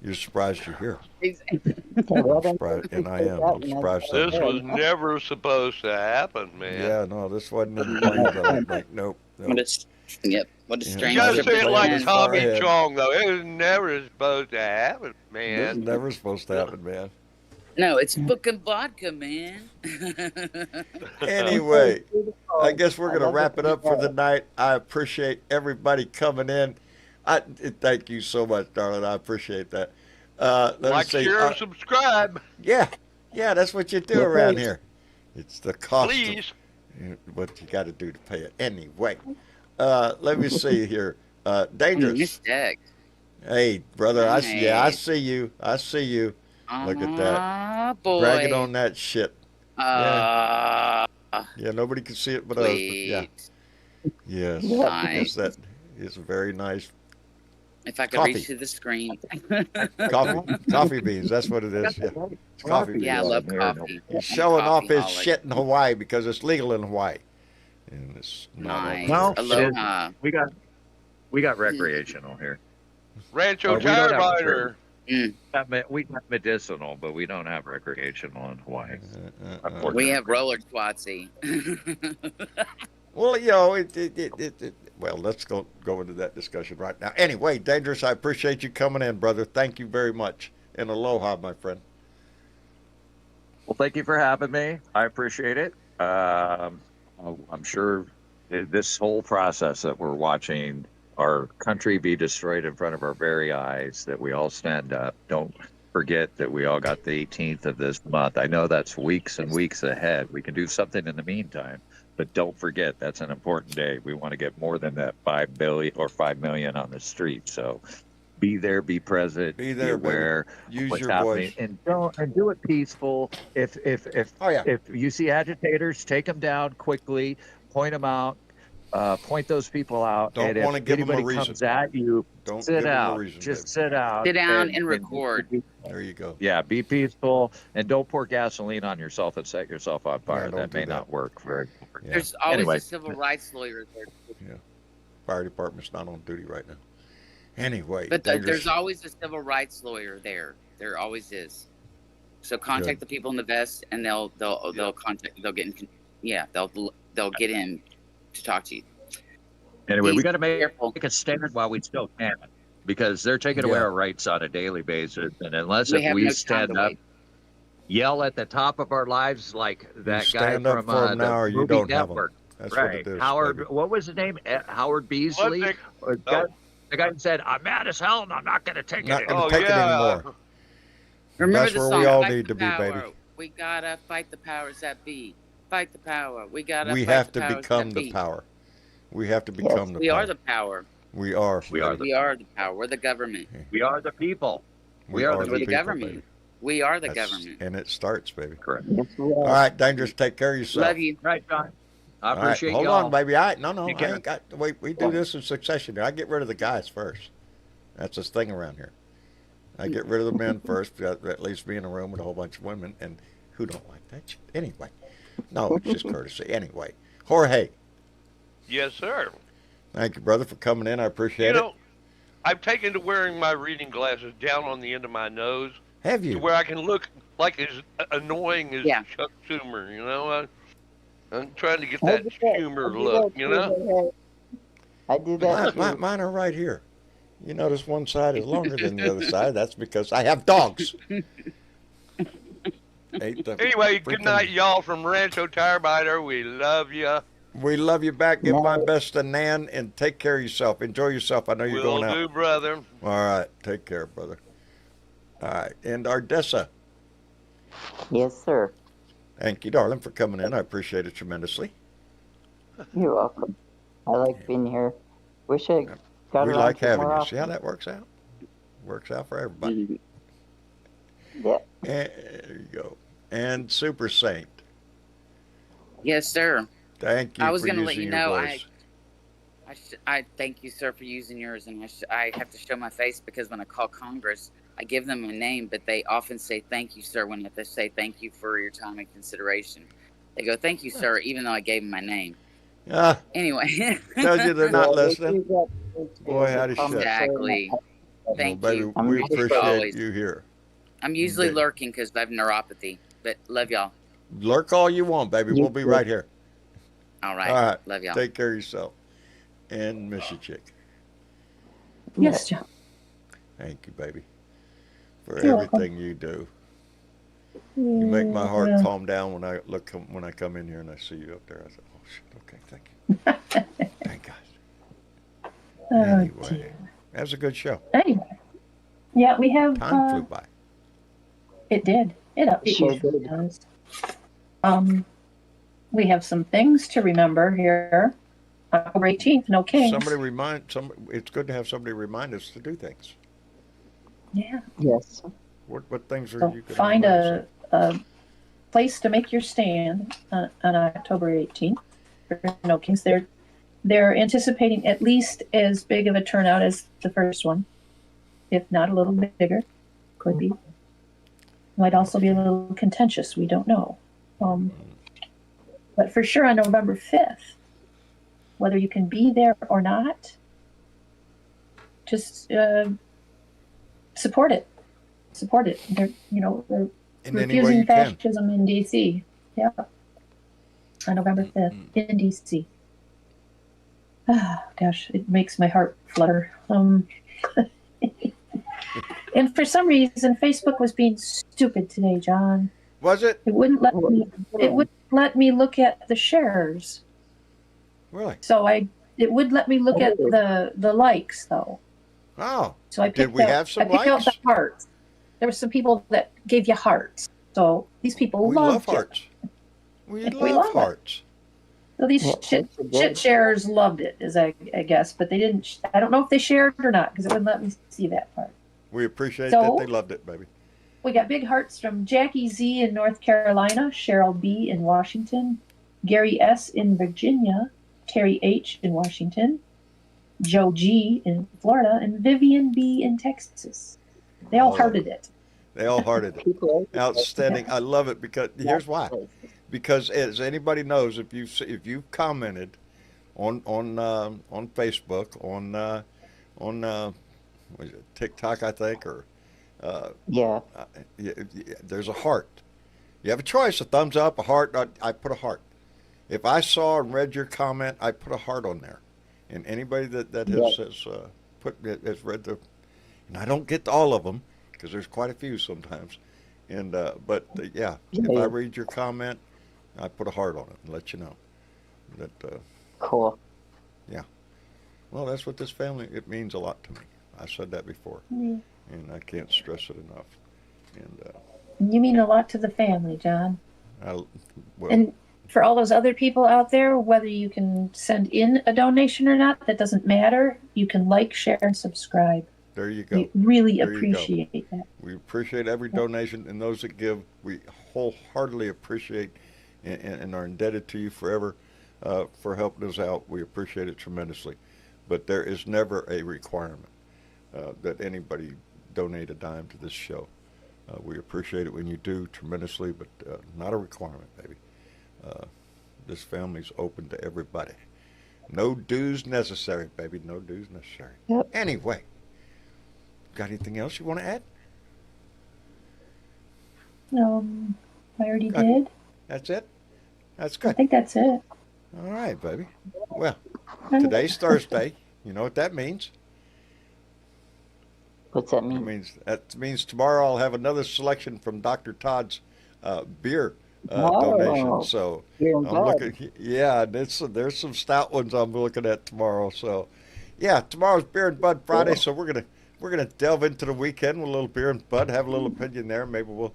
you're surprised you're here. I'm surprised, and I am. I'm surprised. This I'm was never supposed to happen, man. Yeah, no, this wasn't in the plans. I don't think. Nope. What nope. yep. What a Yeah, You strange not gotta as trip say it it's planned like as been. far Tommy ahead. Chong, though. It was never supposed to happen, This is man. never supposed to happen, man. No, it's booking vodka, man. Anyway, I guess we're I going to love wrap it up for the that. night. I appreciate everybody coming in. Thank you so much, darling. I appreciate that. Let me Like, see. share, subscribe, Yeah, that's what you do Yes, around please. here. It's the cost please. of what you got to do to pay it. Anyway, let me see here. Dangerous. Miss Deck. Hey, brother, I see Nice. you. I see you. Look at that. Ah, boy. Bragging on that shit. Uh, Yeah, nobody can see it but us. But yeah. sweet. Yes. Nice. That is very nice. If I could Coffee. reach to the screen. Coffee beans. That's what it is. Yeah. It's coffee beans. Yeah, I love Here, no. coffee. He's showing off his Coffeeholic. shit in Hawaii because it's legal in Hawaii. And it's not over Nice. here. Well, it is. Aloha. We got recreational here. Rancho we don't Tire have Rider. We got medicinal, but we don't have recreational in Hawaii. Unfortunately. We have roller squatsy. Well, well, let's go into that discussion right now. Anyway, Dangerous, I appreciate you coming in, brother. Thank you very much. And aloha, my friend. Well, thank you for having me. I appreciate it. I'm sure this whole process that we're watching our country be destroyed in front of our very eyes, that we all stand up. Don't forget that we all got the 18th of this month. I know that's weeks and weeks ahead. We can do something in the meantime, but don't forget that's an important day. We want to get more than that 5 billion or 5 million on the street. So be there, be present, Be there, baby. aware. Use What's your happening, voice. and do it peaceful. If Oh, yeah. if you see agitators, take them down quickly, point them out, point those people out. Don't and wanna if give 'em a anybody reason. comes at you, Don't sit give them a out. reason, Just baby. sit out. Sit down and record. There you go. Yeah, be peaceful and don't pour gasoline on yourself and set yourself on fire. don't That do may that. not work very. Yeah. There's always Anyway. a civil rights lawyer there. Fire department's not on duty right now. Anyway, But Dangerous. there's always a civil rights lawyer there. There always is. So contact the people in the vest, and they'll contact. They'll get in. Yeah, they'll get in to talk to you. Anyway, Be we got to careful. make a stand while we still can, because they're taking away Yeah. our rights on a daily basis. And unless We have we no time stand to up, wait. yell at the top of our lives like that guy stand up from for 'em the now or you movie don't have 'em. Network. That's what Right, it is. Howard. baby. What was his name? Howard Beasley. Ludwig. Or the guy who said, "I'm mad as hell, and I'm not going to take Not it." gonna Oh, take it yeah. anymore. Remember That's the where song, we all Fight need the to be, baby. Power. We gotta fight the powers that be. Fight the power. We gotta We fight have the to powers become that the be. power. We have to become the We power. are the power. We are. We are We are the power. We're the government. We are the people. We are are the We're the people, government. baby. We are the That's- government. And it starts, baby. Correct. All right, Dangerous. Take care of yourself. Love you. Right, John. I All right, appreciate hold y'all. on, baby. No, Take I care. ain't got. Wait, we do this in succession. I get rid of the guys first. That's this thing around here. I get rid of the men first. That leaves me in a room with a whole bunch of women, and who don't like that shit? Anyway, no, it's just courtesy. Anyway, Jorge, Yes, sir. thank you, brother, for coming in. I appreciate You it. know, I've taken to wearing my reading glasses down on the end of my nose Have to you? where I can look like as annoying as Yeah. Chuck Schumer. You know, I'm trying to get that Schumer look. You know. I do that too. Mine are right here. You notice one side is longer than the other side. That's because I have dogs. Ate the Anyway, good freaking- night, y'all from Rancho Tire Biter. We love you. We love you back. Give my Night. best to Nan and take care of yourself. Enjoy yourself. I know you're Will going out. do, brother. All right. Take care, brother. All right. And Ardessa, Yes, sir. thank you, darling, for coming in. I appreciate it tremendously. You're welcome. I like being here. Wish I got We around like to it having more you. See how often. that works out? Works out for everybody. Yeah. And, there you go. And Super Saint, Yes, sir. thank you I was for gonna using let you your know, voice. I thank you, sir, for using yours, and I have to show my face because when I call Congress, I give them a name, but they often say thank you, sir, when they say thank you for your time and consideration. They go, thank you, sir, even though I gave them my name. Ah, Anyway. tells you they're not Yeah, they listening. do that too. Boy, howdy They call me shit. Exactly. Thank Well, baby, you. we I'm appreciate always- you here. I'm usually Okay. lurking because I have neuropathy, but love y'all. Lurk all you want, baby. You We'll be too. right here. All right. All right. Love y'all. Take care of yourself. And miss you, chick. Yes, John. Thank you, baby, for You're welcome. everything you do. You make my heart calm down when I come in here and I see you up there. I said, oh shit, okay, thank you. Thank God. Oh, Anyway, dear. that was a good show. Anyway, yeah, we have. Time flew by. It did. It Sure usually did. does. We have some things to remember here. October 18th, no kings. It's good to have somebody remind us to do things. Yeah. Yes. What things are So you going to find a place to make your stand on October 18th. For no kings. They're anticipating at least as big of a turnout as the first one, if not a little bigger. Could be. Might also be a little contentious. We don't know. But for sure on November 5th, whether you can be there or not, just support it. Support it. They're in any way refusing you can. fascism in D.C. Yeah, on November 5th in D.C. Ah, gosh, it makes my heart flutter. And for some reason, Facebook was being stupid today, John. Was it? It wouldn't let me. It wouldn't let me look at the shares. Really? So it would let me look at the likes though. Oh. So I Did picked we out, have some I picked out likes? the hearts. There were some people that gave you hearts. So these people We love loved it. hearts. We We love love it. hearts. So these Yeah, shit that's a good- sharers loved it, as I guess, but they didn't. I don't know if they shared or not because it wouldn't let me see that part. We appreciate So- that they loved it, baby. We got big hearts from Jackie Z in North Carolina, Cheryl B in Washington, Gary S in Virginia, Terry H in Washington, Joe G in Florida, and Vivian B in Texas. They all Oh. hearted it. They all hearted it. People. Outstanding. I love it because here's why. Because as anybody knows, if you've commented on Facebook, on what is it, TikTok, I think, or Yeah. there's a heart. You have a choice: a thumbs up, a heart. I put a heart. If I saw and read your comment, I put a heart on there. And anybody that has read the, and I don't get to all of them because there's quite a few sometimes. And yeah, if I read your comment, I put a heart on it and let you know that. Cool. Well, that's what this family. It means a lot to me. I said that before, Yeah. and I can't stress it enough. And You mean a lot to the family, John. well, And for all those other people out there, whether you can send in a donation or not, that doesn't matter. You can like, share, and subscribe. there you go. We really There you go. appreciate that. We appreciate every donation, and those that give, we wholeheartedly appreciate and are indebted to you forever for helping us out. We appreciate it tremendously. But there is never a requirement that anybody donate a dime to this show. We appreciate it when you do tremendously, but not a requirement, baby. This family's open to everybody. No dues necessary, baby. No dues necessary. Yep. Anyway, got anything else you want to add? I already Got- did. That's it? That's I good. think that's it. All right, baby. Well, today's Thursday. You know what that means? What's that It mean? means tomorrow I'll have another selection from Dr. Todd's beer Oh, donation. So beer and I'm bud. looking. Yeah, and there's some stout ones I'm looking at tomorrow. So yeah, tomorrow's Beer and Bud Friday. Cool. So we're gonna delve into the weekend with a little beer and bud. Have a little opinion there. Maybe we'll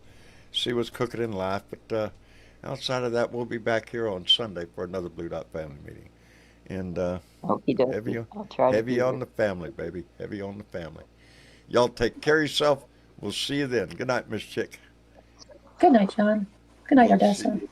see what's cooking in life. But outside of that, we'll be back here on Sunday for another Blue Dot family meeting. And Okie heavy, dokie. I'll try to heavy be on there. the family, baby. Heavy on the family. Y'all take care of yourself. We'll see you then. Good night, Miss Chick. Good night, John. Good night, We'll see Odessa. you.